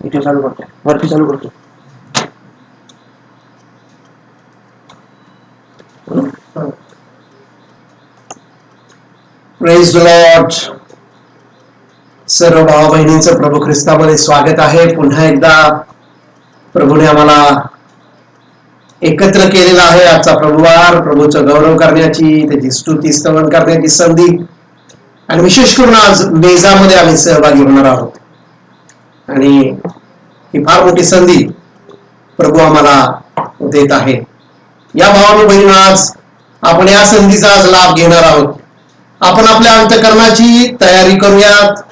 इथे चालू करतो, वरती चालू करतो. Praise the Lord. सर्व भावा बहिणींचं प्रभू ख्रिस्तामध्ये स्वागत आहे. पुन्हा एकदा प्रभूने आम्हाला एकत्र केलेला आहे. आजचा प्रभुवार, प्रभूचं गौरव करण्याची, त्याची स्तुती स्तवन करण्याची संधी, आणि विशेष करून आज मेजामध्ये आम्ही सहभागी होणार आहोत. आणि ही फार मोठी संधी प्रभू आम्हाला देत आहे. या भावानं बहिणी, आज आपण या संधीचा आज लाभ घेणार आहोत. आपण आपल्या अंतःकरणाची तयारी करूयात.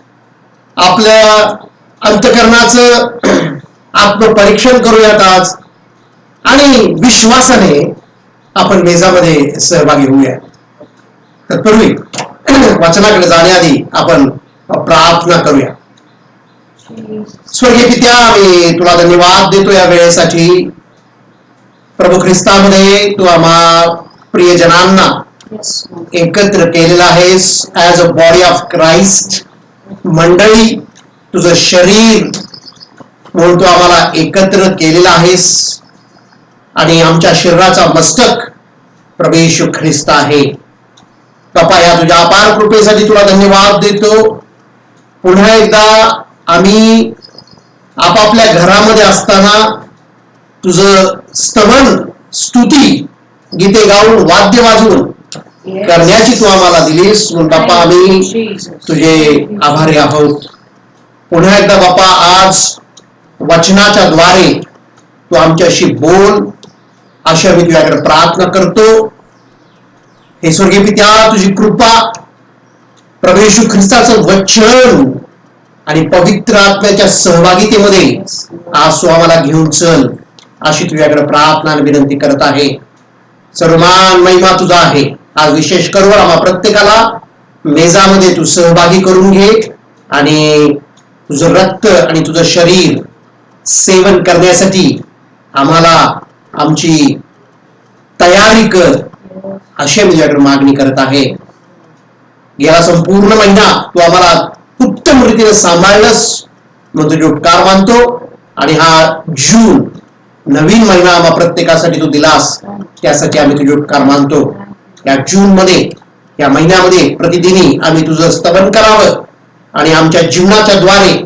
आपल्या अंतःकरणाचं आत्मपरीक्षण करूयात आज, आणि विश्वासाने आपण मेजामध्ये सहभागी होऊया. तत्पूर्वी वचनाकडे जाण्याआधी आपण प्रार्थना करूया. स्वर्गीय पित्या, आम्ही तुला धन्यवाद देतो या वेळेसाठी. प्रभू ख्रिस्तामध्ये तू आम्हा प्रियजनांना एकत्र केलेला आहेस as a body of Christ. मंडळी, तुझं शरीर म्हणून तू आम्हाला एकत्र केलेला आहेस, आणि आमच्या शरीराचा मस्तक प्रभू येशू ख्रिस्त आहे. बापा, या तुझ्या अपार कृपेसाठी तुला धन्यवाद देतो. पुन्हा एकदा आम्ही आपापल्या घरामध्ये असताना तुझं स्तवन, स्तुती, गीते गाऊन, वाद्य वाजवून करण्याची तू आम्हाला दिलीस. म्हणून बाप्पा, आम्ही तुझे आभारी आहोत. पुन्हा एकदा बाप्पा, आज वचनाच्या द्वारे तू आमच्याशी बोल, अशी आम्ही तुझ्याकडे प्रार्थना करतो. हे स्वर्गीय पित्या, तुझी कृपा, प्रभू येशू ख्रिस्ताचं वचन आणि पवित्र आत्म्याच्या सहभागितेमध्ये आज तू आम्हाला घेऊन चल, अशी तुझ्याकडे प्रार्थना आणि विनंती करत आहे. सर्वमान महिमा तुझा आहे. आज विशेष करून आम्हा प्रत्येकाला मेजामध्ये तू सहभागी करून घे, आणि तुझं रक्त आणि तुझं शरीर सेवन करण्यासाठी आम्हाला आमची तयारी कर, अशी मी तुझ्याकडे मागणी करत आहे. गेला संपूर्ण महिना तू आम्हाला उत्तम रीतीने सांभाळलंस, म्हणून तुझे उपकार मानतो. आणि हा जून नवीन महिना आम्हा प्रत्येकासाठी तू दिलास, त्यासाठी आम्ही तुझे उपकार मानतो. या जून मध्ये, या महिन्यामध्ये प्रतिदिनी आम्ही तुझं स्तवन करावं, आणि आमच्या जीवनाच्या द्वारे,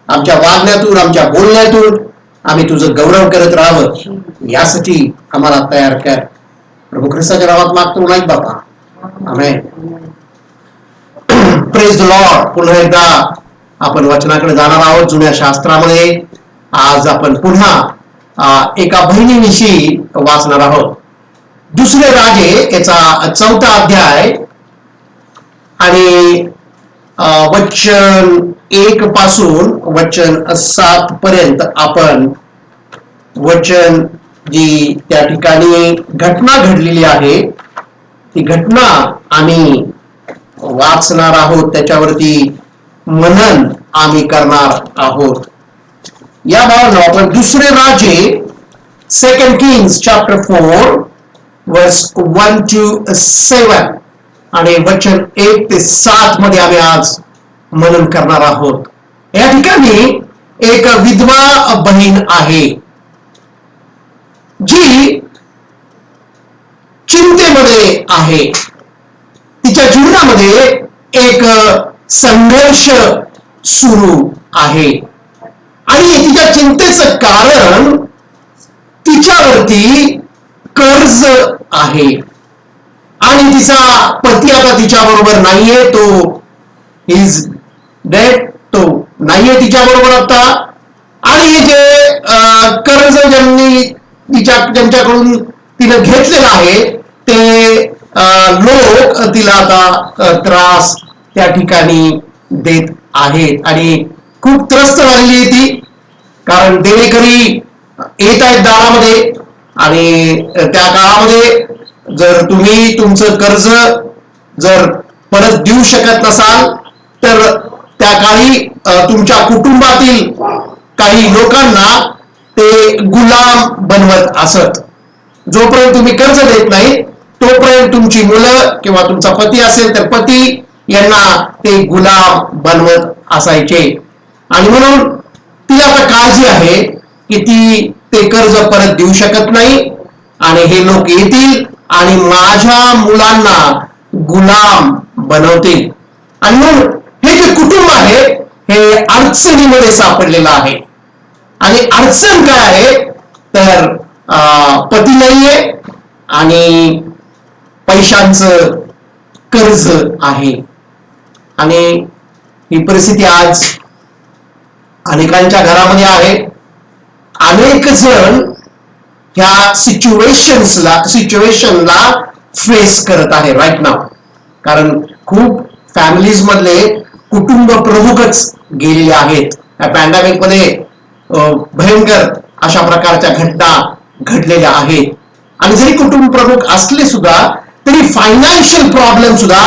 आमच्या वागण्यातून, आमच्या बोलण्यातून आम्ही तुझं गौरव करत राहावं, यासाठी आम्हाला तयार कर. प्रभू ख्रिस्ताच्या नावात मागतो, नाही बापा, आमेन. Praise the Lord. पुन्हा एकदा आपण वचनाकडे जाणार आहोत. जुन्या शास्त्रामध्ये आज आपण पुन्हा एका बहिणीविषयी वाचणार आहोत. दुसरे राजे याचा 4था अध्याय, आणि वचन 1 पासून वचन 7 पर्यंत आपण वचन, जी त्या ठिकाणी घटना घडलेली आहे, ती घटना आम्ही वाचणार आहोत, त्याच्यावरती मनन आम्ही करणार आहोत. या भावानं आपण दुसरे राजे, 2 Kings chapter 4 verse 1 to 7 आणि वचन 1 ते 7 मध्ये आम्ही आज मनन करणार आहोत. या ठिकाणी एक विधवा बहीण आहे, जी चिंतेमध्ये आहे. तिच्या जीवनामध्ये एक संघर्ष सुरू आहे, आणि तिच्या चिंतेचं कारण तिच्यावरती कर्ज आहे, आणि तिचा पती आता तिच्या बरोबर नाहीये, तो इज डेड, तो नाहीये तिच्या बरोबर आता. आणि हे जे कर्ज ज्यांच्याकडून तिनं घेतलेलं आहे, ते लोक तिला आता त्रास त्या ठिकाणी देत आहेत, आणि खूप त्रस्त झालेली आहे ती. कारण देणेकरी येत आहेत दारामध्ये, आणि त्या काळामध्ये जर तुम्ही तुमचं कर्ज जर परत देऊ शकत नसाल, तर त्या काळी तुमच्या कुटुंबातील काही लोकांना ते गुलाम बनवत असत. जोपर्यंत तुम्ही कर्ज देत नाही, तोपर्यंत तुमची मुलं किंवा तुमचा पती असेल तर पती यांना ते गुलाम बनवत असायचे. आणि म्हणून तिला आता काळजी आहे की ती ते कर्ज परत देऊ शकत नाही आणि हे लोक येतील आणि माझ्या मुलांना गुलाम बनवतील. आणि मग हे जे कुटुंब आहे हे अडचणीमध्ये सापडलेलं आहे. आणि अडचण काय आहे तर पती नाहीये आणि पैशांचं कर्ज आहे. आणि ही परिस्थिती आज अनेकांच्या घरामध्ये आहे. अनेक जण ह्या सिच्युएशनला फेस करत आहे राईट नाव. कारण खूप फॅमिलीज मधले कुटुंब प्रमुखच गेलेले आहेत. या पॅन्डेमिक मध्ये भयंकर अशा प्रकारच्या घटना घडलेल्या आहेत. आणि जरी कुटुंब प्रमुख असले सुद्धा तरी फायनान्शियल प्रॉब्लेम सुद्धा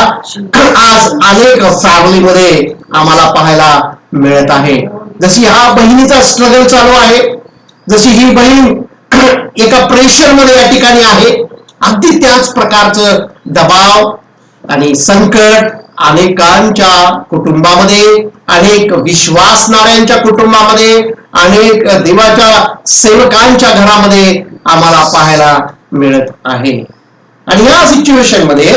आज अनेक फॅमिलीमध्ये आम्हाला पाहायला मिळत आहे. जशी ह्या बहिणीचा स्ट्रगल चालू आहे, जशी ही बहीण एका प्रेशर मध्ये या ठिकाणी आहे, अगदी त्याच प्रकारचं दबाव आणि संकट अनेकांच्या कुटुंबामध्ये, अनेक विश्वासणाऱ्यांच्या कुटुंबामध्ये, अनेक देवाच्या सेवकांच्या घरामध्ये आम्हाला पाहायला मिळत आहे. आणि या सिच्युएशन मध्ये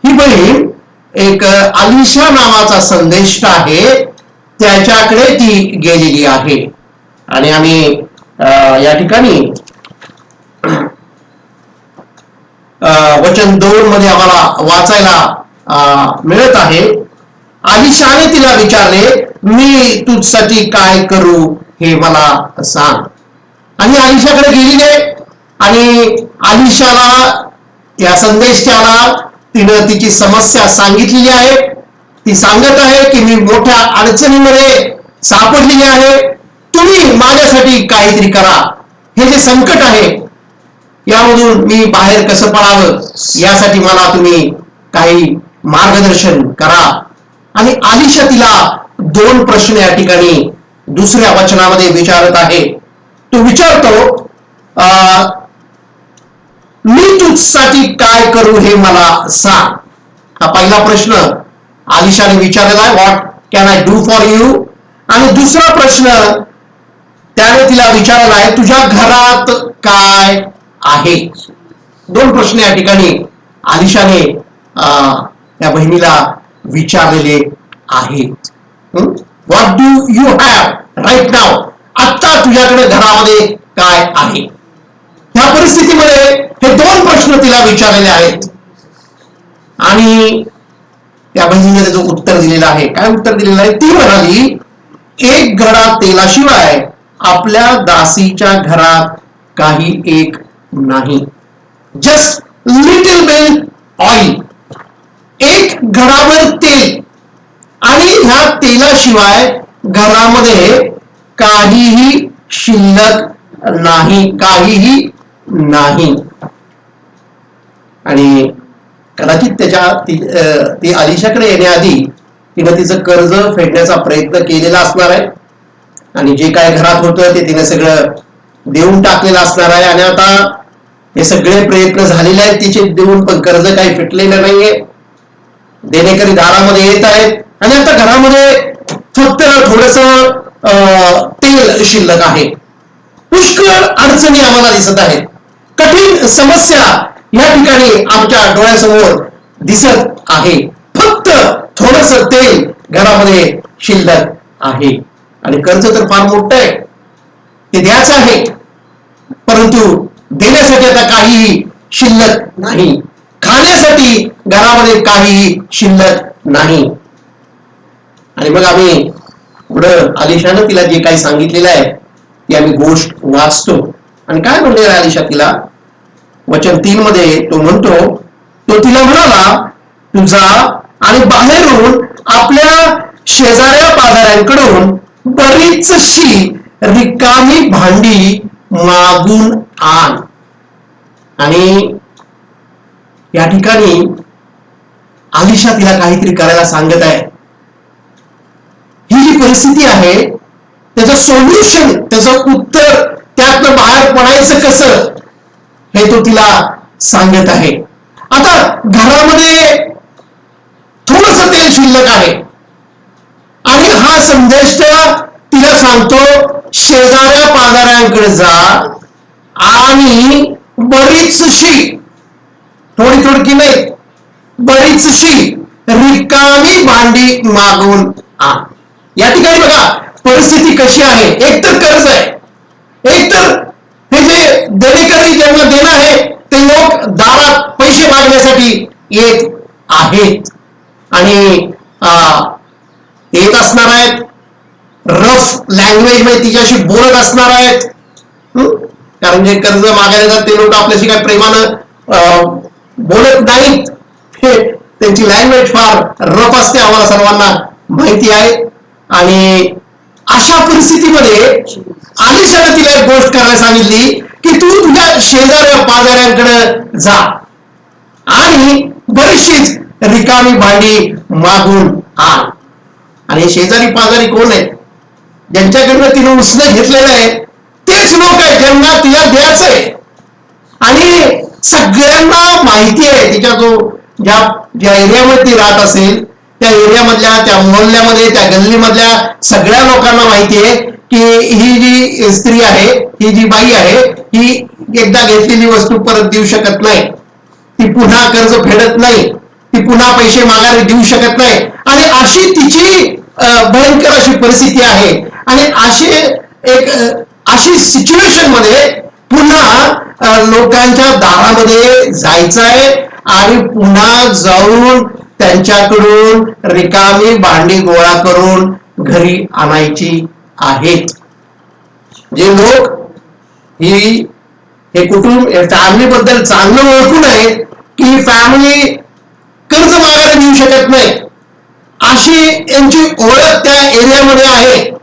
ही बहीण एक अलिशा नावाचा संदेश आहे त्याच्याकडे ती गेलेली आहे. आणि आम्ही या ठिकाणी वचन 2 मध्ये आम्हाला वाचायला मिळत आहे. अलिशाने तिला विचारले, मी तुझसाठी काय करू हे मला सांग. आणि अलिशाकडे गेलेले आणि अलिशाला या संदेश त्याला तिनं तिची समस्या सांगितलेली आहे. ती सांगत आहे की मी मोठ्या अडचणीमध्ये सापडलेली आहे, तुम्ही माझ्यासाठी काहीतरी करा. हे जे संकट आहे यामधून मी बाहेर कसं पडावं यासाठी मला तुम्ही काही मार्गदर्शन करा. आणि अलिशा तिला 2 प्रश्न या ठिकाणी दुसऱ्या वचनामध्ये विचारत आहे. तो विचारतो, मी तुझसाठी काय करू हे मला सांग. हा पहिला प्रश्न अलिशाने विचारलेला आहे, what can I do for you. आणि दुसरा प्रश्न त्याने तिला विचारला आहे, तुझ्या घरात काय आहे. 2 प्रश्न या ठिकाणी अलिशाने या बहिणीला विचारलेले आहेत. What do you have right now. आता तुझ्याकडे घरामध्ये काय आहे. ह्या परिस्थितीमध्ये हे 2 प्रश्न तिला विचारलेले आहेत. आणि त्या बहिणीने त्याचं उत्तर दिलेलं आहे. काय उत्तर दिलेलं आहे. ती म्हणाली, 1 घडा तेलाशिवाय आपल्या दासीच्या घरात काही एक नाही. Just little bit oil. 1 घडाभर तेल आणि ह्या तेलाशिवाय घरामध्ये काहीही शिल्लक नाही, काहीही नाही. आणि कदाचित ती अलिशाकडे येण्याआधी तिनं तिचं कर्ज फेडण्याचा प्रयत्न केलेला असणार आहे. आणि जे काय घरात होतं ते तिने सगळं देऊन टाकलेलं असणार आहे. आणि आता हे सगळे प्रयत्न झालेले आहेत तिचे देऊन, पण कर्ज काही फिटलेलं नाहीये. देणेकरी दारामध्ये येत आहेत आणि आता घरामध्ये फक्त थोडस तेल शिल्लक आहे. पुष्कळ अडचणी आम्हाला दिसत आहेत. कठीण समस्या या ठिकाणी आमच्या डोळ्यासमोर दिसत आहे. फक्त थोडस तेल घरामध्ये शिल्लक आहे. आणि कर्ज तर फार मोठं आहे, ते द्यायचं आहे, परंतु देण्यासाठी आता काहीही शिल्लक नाही. खाण्यासाठी घरामध्ये काहीही शिल्लक नाही. आणि मग आम्ही पुढं अलिशानं तिला जे काही सांगितलेलं आहे ती आम्ही गोष्ट वाचतो. आणि काय म्हणले अलिशा तिला. वचन 3 मध्ये तो म्हणतो, तो तिला म्हणाला, तू जा आणि बाहेरून आपल्या शेजाऱ्या पाजाऱ्यांकडून बरीचशी रिकामी भांडी मागून आण. आणि या ठिकाणी अलिशा तिला काहीतरी करायला सांगत आहे. ही जी परिस्थिती आहे त्याचं सोल्युशन, त्याचं उत्तर, त्यातनं बाहेर पडायचं कसं हे तो तिला सांगत आहे. आता घरामध्ये थोडस तेल शिल्लक आहे आणि हा संदेश तिला तुम्हाला सांगतो, शेजाऱ्या पाजाऱ्यांकडे जा आणि बरीचशी, थोडी थोडकी नाही, बरीचशी रिकामी भांडी मागून आण. या ठिकाणी बघा परिस्थिती कशी आहे. एकतर कर्ज आहे, एकतर हे जे देणेकरी ज्यांना देणं आहे ते लोक दारात पैसे मागण्यासाठी येत आहेत आणि येत असणार आहेत, रफ लँग्वेज मध्ये तिच्याशी बोलत असणार आहेत. कारण जे कर्ज मागायला येतात ते लोक आपल्याशी काय प्रेमानं बोलत नाहीत. त्यांची लँग्वेज फार रफ असते, आम्हाला सर्वांना माहिती आहे. आणि अशा परिस्थितीमध्ये आलिशाने तिला एक गोष्ट करायला सांगितली की तू तुझ्या शेजाऱ्या पाजाऱ्यांकडे जा आणि बरीचशीच रिकामी भांडी मागून आण. आणि शेजारी पाजारी कोण आहेत? ज्यांच्याकडनं तिने उसने घेतलेलं आहे तेच लोक आहेत ज्यांना तिला द्यायचं आहे. आणि सगळ्यांना माहिती आहे तिच्या ज्या एरियामध्ये ती राहत असेल त्या एरियामधल्या, त्या मोहल्ल्यामध्ये, त्या गल्लीमधल्या सगळ्या लोकांना माहिती आहे की ही जी स्त्री आहे, ही जी बाई आहे, ही एकदा घेतलेली वस्तू परत देऊ शकत नाही, ती पुन्हा कर्ज फेडत नाही, ती पुन्हा पैसे माघारी देऊ शकत नाही. आणि अशी तिची भयंकर अशी परिस्थिती आहे. आणि अशी सिच्युएशन मध्ये पुन्हा लोकांच्या दारामध्ये जायचं आहे आणि पुन्हा जाऊन त्यांच्याकडून रिकामी भांडी गोळा करून घरी आणायची आहेत. जे लोक हे कुटुंब फॅमिली बद्दल चांगलं ओळखून आहे की फॅमिली कर्ज मागायला देऊ शकत नाही, अशी यांची ओळख त्या एरियामध्ये आहे.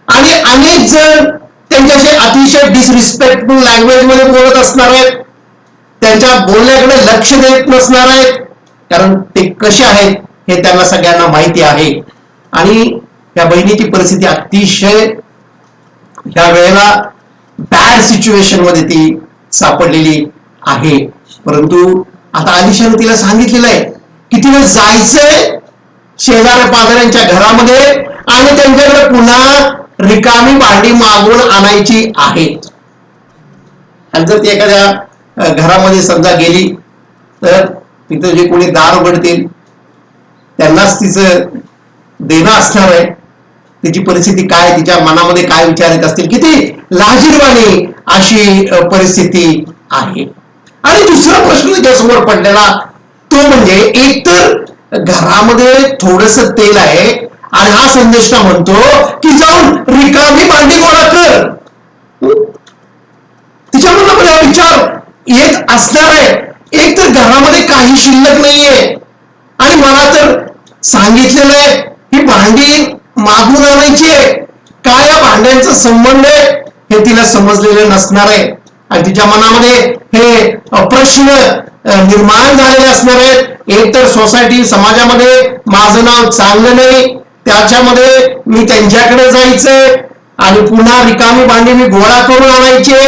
आणि अनेक जण त्यांच्याशी अतिशय डिसरिस्पेक्टफुल लँग्वेज मध्ये बोलत असणार आहेत, त्यांच्या बोलण्याकडे लक्ष देत नसणार आहेत, कारण ते कसे आहेत हे त्यांना सगळ्यांना माहिती आहे. आणि या बहिणीची परिस्थिती अतिशय ह्या वेळेला बॅड सिच्युएशन मध्ये ती सापडलेली आहे. परंतु आता आलिशाने तिला सांगितलेलं आहे की तिला जायचंय शेजाऱ्या पाजाऱ्यांच्या घरामध्ये आणि त्यांच्याकडे पुन्हा रिकामी भांडी मागून आणायची आहे. आणि जर ती एखाद्या घरामध्ये समजा गेली तर तिथं जे कोणी दार उघडतील त्यांनाच तिचं देणं असणार आहे. तिची परिस्थिती काय, तिच्या मनामध्ये काय विचार येत असतील, किती लाजिरवाणी अशी परिस्थिती आहे. आणि दुसरा प्रश्न तिच्यासमोर पडलेला तो म्हणजे एकतर घरामध्ये थोडस तेल आहे आणि हा संदेष्टा म्हणतो की जाऊन रिकामी भांडी गोळा कर. तिच्या मनामध्ये विचार येत असणार आहे, एक तर घरामध्ये काही शिल्लक नाहीये आणि मला तर सांगितलेलं आहे ही भांडी मागून आणायची आहे. काय या भांड्यांचा संबंध आहे हे तिला समजलेलं नसणार आहे. आणि तिच्या मनामध्ये हे प्रश्न निर्माण झालेले असणार आहेत. एक तर सोसायटी समाजामध्ये माझं नाव चांगलं नाही, त्याच्यामध्ये मी त्यांच्याकडे जायचंय आणि पुन्हा रिकामी भांडी मी गोळा करून आणायचे.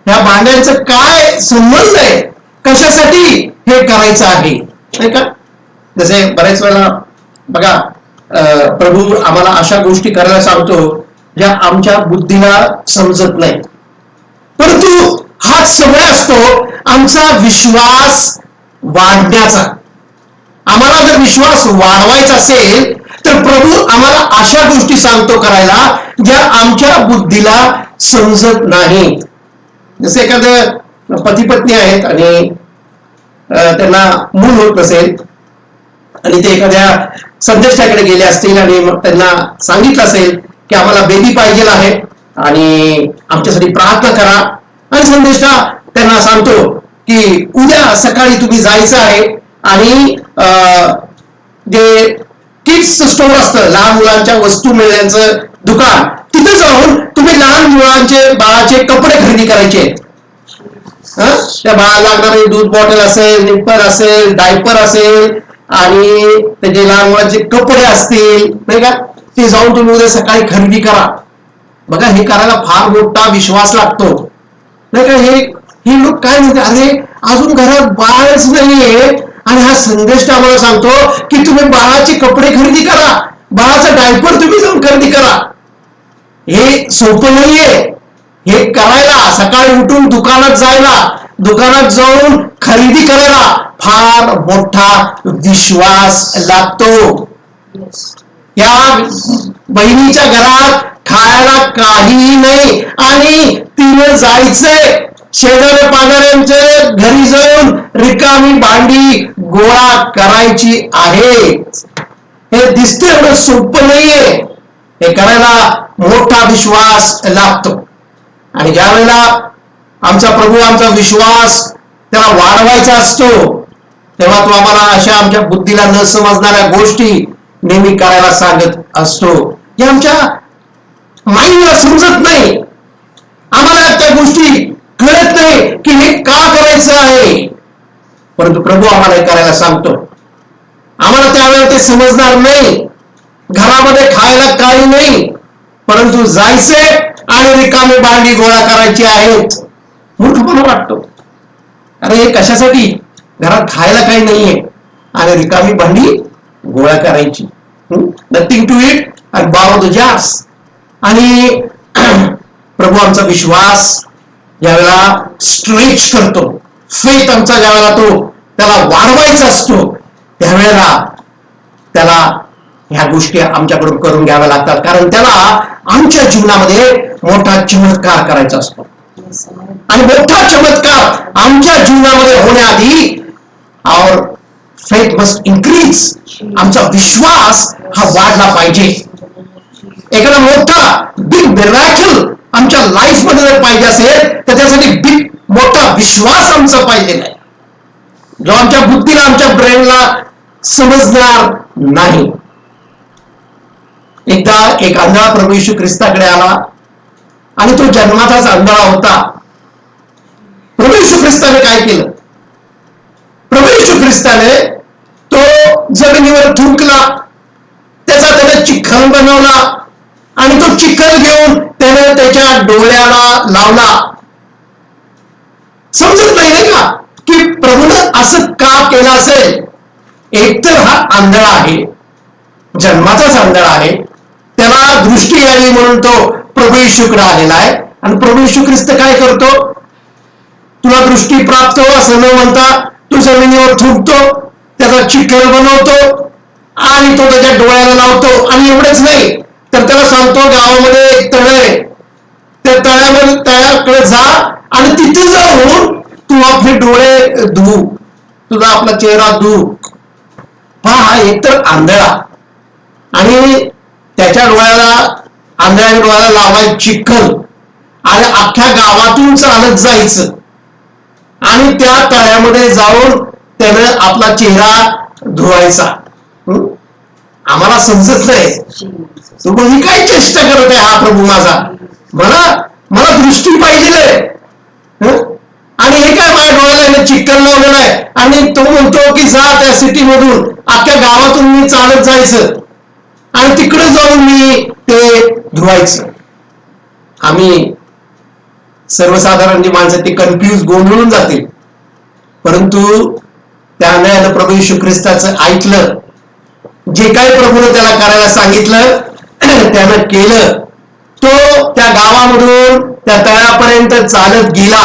ह्या भांड्यांचं काय संबंध आहे, कशासाठी हे करायचं आहे, नाही का? जसे बरेच वेळा बघा प्रभू आम्हाला अशा गोष्टी करायला सांगतो ज्या आमच्या बुद्धीला समजत नाही, परंतु हाच समय असतो आमचा विश्वास वाढण्याचा. आम्हाला जर विश्वास वाढवायचा असेल तर प्रभू आम्हाला अशा गोष्टी सांगतो करायला ज्या आमच्या बुद्धीला समजत नाहीत. जसे एखादं पती पत्नी आहेत आणि त्यांना मूल होत नसेल आणि ते एखाद्या संदेष्टाकडे गेले असतील आणि मग त्यांना सांगितलं असेल की आम्हाला बेबी पाहिजे आहे आणि आमच्यासाठी प्रार्थना करा. आणि संदेष्टा त्यांना सांगतो की उद्या सकाळी तुम्ही जायचं आहे आणि जे किड्स स्टोअर असतं, लहान मुलांच्या वस्तू मिळण्याचं दुकान, तिथे जाऊन तुम्ही लहान मुलांचे बाळाचे कपडे खरेदी करायचे आहेत. त्या बाळाला लागणारे दूध बॉटल असेल, निप्पर असेल, डायपर असेल आणि त्याचे लहान मुलांचे कपडे असतील, नाही का, ते जाऊन तुम्ही उद्या सकाळी खरेदी करा. बघा हे करायला फार मोठा विश्वास लागतो, नाही का? हे लोक काय म्हणते, अरे अजून घरात बाळच नाहीये आणि हा संदेश आम्हाला सांगतो की तुम्ही बाळाचे कपडे खरेदी करा, बाळाचा डायपर तुम्ही जाऊन खरेदी करा. हे सोपं नाहीये. हे करायला, सकाळी उठून दुकानात जायला, दुकानात जाऊन खरेदी करायला फार मोठा विश्वास लागतो. या बहिणीच्या घरात खायला काहीही नाही आणि तिने जायचंय शेजारी पाजाऱ्यांचे घरी जाऊन रिकामी भांडी गोळा करायची आहे. हे दिसते एवढं सोपं नाहीये. हे करायला मोठा विश्वास लागतो. आणि ज्या वेळेला आमचा प्रभू आमचा विश्वास त्याला वाढवायचा असतो, तेव्हा तो आम्हाला अशा आमच्या बुद्धीला न समजणाऱ्या गोष्टी नेहमी करायला सांगत असतो. जे आमच्या माइंडला समजत नाही, आम्हाला त्या गोष्टी कळत नाही की हे का करायचं आहे, परंतु प्रभू आम्हाला हे करायला सांगतो. आम्हाला त्यावेळेला ते समजणार नाही. घरामध्ये खायला काही नाही, परंतु जायचे आणि रिकामी भांडी गोळा करायची आहेत. मूर्खपणा वाटतो. अरे हे कशासाठी? घरात खायला काही नाहीये आणि रिकामी भांडी गोळा करायची. नथिंग टू इट आणि बॉरो द जार्स. आणि प्रभू आमचा विश्वास ज्यावेळेला स्ट्रेच करतो, फेथ आमचा ज्यावेळेला तो त्याला वाढवायचा असतो, त्यावेळेला त्याला ह्या गोष्टी आमच्याकडून करून घ्याव्या लागतात. कारण त्याला आमच्या जीवनामध्ये मोठा चमत्कार करायचा असतो. आणि मोठा चमत्कार आमच्या जीवनामध्ये होण्याआधी आवर फेथ मस्ट इन्क्रीज. आमचा विश्वास हा वाढला पाहिजे. एखादा मोठा बिग मिरॅकल आमच्या लाईफ मध्ये जर पाहिजे असेल तर त्यासाठी बिग मोठा विश्वास आमचा पाहिजे आहे, जो आमच्या बुद्धीला आमच्या ब्रेनला समजणार नाही. एकदा एक आंधळा प्रभू येशू ख्रिस्ताकडे आला आणि तो जन्माचाच आंधळा होता. प्रभू येशू ख्रिस्ताने काय केलं? प्रभू येशू ख्रिस्ताने तो जमिनीवर थुंकला, त्याचा त्याने चिखल बनवला आणि तो चिखल घेऊन त्याने त्याच्या डोळ्याला लावला. समजत नाही का की प्रभूनं असं का केलं असेल? एकतर हा आंधळा आहे, जन्माचाच आंधळा आहे, त्याला दृष्टी यावी म्हणून तो प्रभू येशूकडे आलेला आहे. आणि प्रभू येशू ख्रिस्त काय करतो? तुला दृष्टी प्राप्त हो असं न म्हणता तो जमिनीवर थुंकतो, त्याचा चिखल बनवतो आणि तो त्याच्या डोळ्याला लावतो. आणि एवढंच नाही तर त्याला सांगतो, गावामध्ये एक तळ आहे, त्या तळ्याकडे जा आणि तिथे जाऊन तू आपले डोळे धु, तुझा आपला चेहरा धु. हा एकतर आंधळा आणि त्याच्या डोळ्याला, आंधळ्या डोळ्याला लावायचं चिखल आणि अख्ख्या गावातून चालत जायचं आणि त्या तळ्यामध्ये जाऊन त्यानं आपला चेहरा धुवायचा. आम्हाला समजत नाही. तू ही काय चेष्टा करत आहे हा प्रभू माझा? मला दृष्टी पाहिजे आणि हे काय माझ्या डोळ्याला चिखल लावलेला आहे आणि तो म्हणतो की जा त्या सिटी मधून अख्ख्या गावातून मी चालत जायचं आणि तिकडे जाऊन मी ते धुवायचं. आम्ही सर्वसाधारण जी माणसं ते कन्फ्यूज गोंधळून जातील, परंतु त्याने प्रभू येशू ख्रिस्ताचं ऐकलं. जे काही प्रभूने त्याला करायला सांगितलं त्यानं केलं. तो त्या गावामधून त्या तळ्यापर्यंत चालत गेला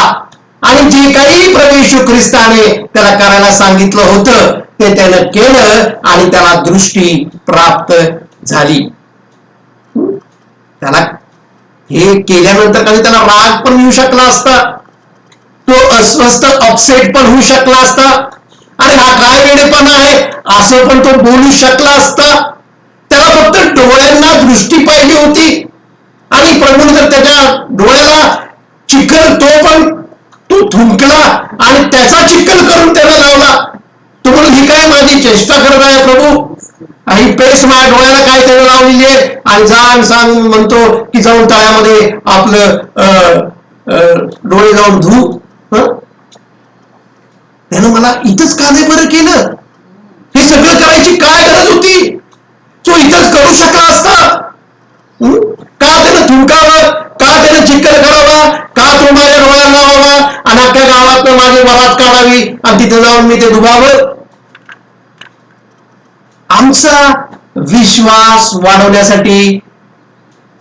आणि जे काही प्रभू येशू ख्रिस्ताने त्याला करायला सांगितलं होतं ते त्यानं केलं आणि त्याला दृष्टी प्राप्त झाली. त्याला हे केल्यानंतर कधी त्याला राग पण येऊ शकला असता, तो अस्वस्थ अपसेट पण होऊ शकला असता. अरे हा काय वेडेपणा आहे असं पण तो बोलू शकला असता. त्याला फक्त डोळ्यांना दृष्टी पाहिजे होती आणि प्रभूने जर त्याच्या डोळ्याला चिखल तो थुंकला आणि त्याचा चिखल करून त्याला लावला. तो म्हणून ही काय माझी चेष्टा करत आहे प्रभू? आणि पेस माझ्या डोळ्याला काय त्याने लावलेली आहे आणि सांग म्हणतो की जाऊन तळ्यामध्ये आपलं डोळे जाऊन धू. त्यानं मला इथंच का नाही बरं केलं? हे सगळं करायची काय गरज होती? तो इथंच करू शकला असता. का त्यानं थुंकावं? का त्यानं चिखल करावा? का तो माझ्या डोळ्याला लावावा आणि अख्ख्या गावात माझी वरात काढावी आणि तिथे जाऊन मी ते धुवावं? आमचा विश्वास वाढवण्यासाठी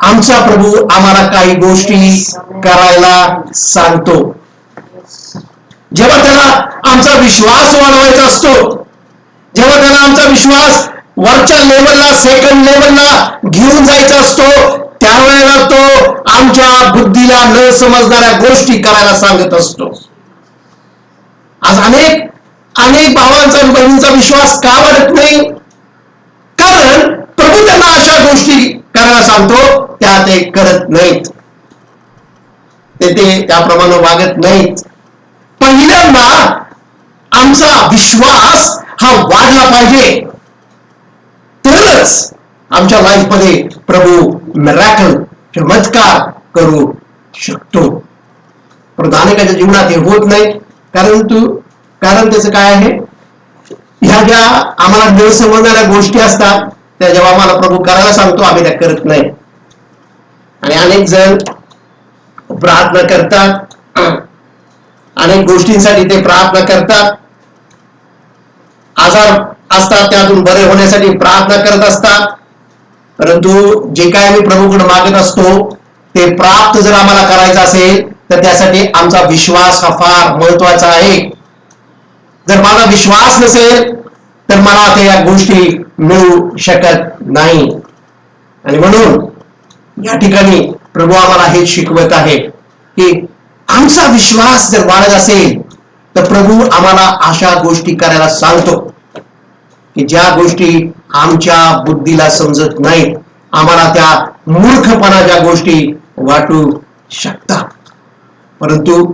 आमचा प्रभू आम्हाला काही गोष्टी करायला सांगतो. जेव्हा त्याला आमचा विश्वास वाढवायचा असतो, जेव्हा त्याला आमचा विश्वास वरच्या लेवलला, सेकंड लेवलला घेऊन जायचा असतो, त्यावेळेला तो आमच्या बुद्धीला न समजणाऱ्या गोष्टी करायला सांगत असतो. आज अनेक भावांचा आणि बहिणींचा विश्वास का वाढत नाही? कारण प्रभू त्यांना अशा गोष्टी करायला सांगतो, त्या ते करत नाहीत, ते त्याप्रमाणे वागत नाहीत. पहिल्यांदा आमचा विश्वास हा वाढला पाहिजे, तरच आमच्या लाईफमध्ये प्रभू मिरॅकल, चमत्कार करू शकतो. परंतु अनेकांच्या जीवनात हे होत नाही. कारण त्याचं काय आहे? ह्या ज्या आम्हाला न समजणाऱ्या गोष्टी असतात, त्या जेव्हा आम्हाला प्रभू करायला सांगतो, आम्ही त्या करत नाही. आणि अनेक जण प्रार्थना करतात, अनेक गोष्टींसाठी ते प्रार्थना करतात, आजार असतात त्यातून बरे होण्यासाठी प्रार्थना करत असतात. परंतु जे काय आम्ही प्रभूकडे मागत असतो ते प्राप्त जर आम्हाला करायचं असेल, तर त्यासाठी आमचा विश्वास हा फार महत्वाचा आहे. जर माझा विश्वास नसेल तर मला त्या गोष्टी मिळू शकत नाही. आणि म्हणून या ठिकाणी प्रभू आम्हाला हे शिकवत आहे की आमचा विश्वास जर वाढत असेल तर प्रभू आम्हाला अशा गोष्टी करायला सांगतो की ज्या गोष्टी आमच्या बुद्धीला समजत नाहीत, आम्हाला त्या मूर्खपणाच्या गोष्टी वाटू शकतात. परंतु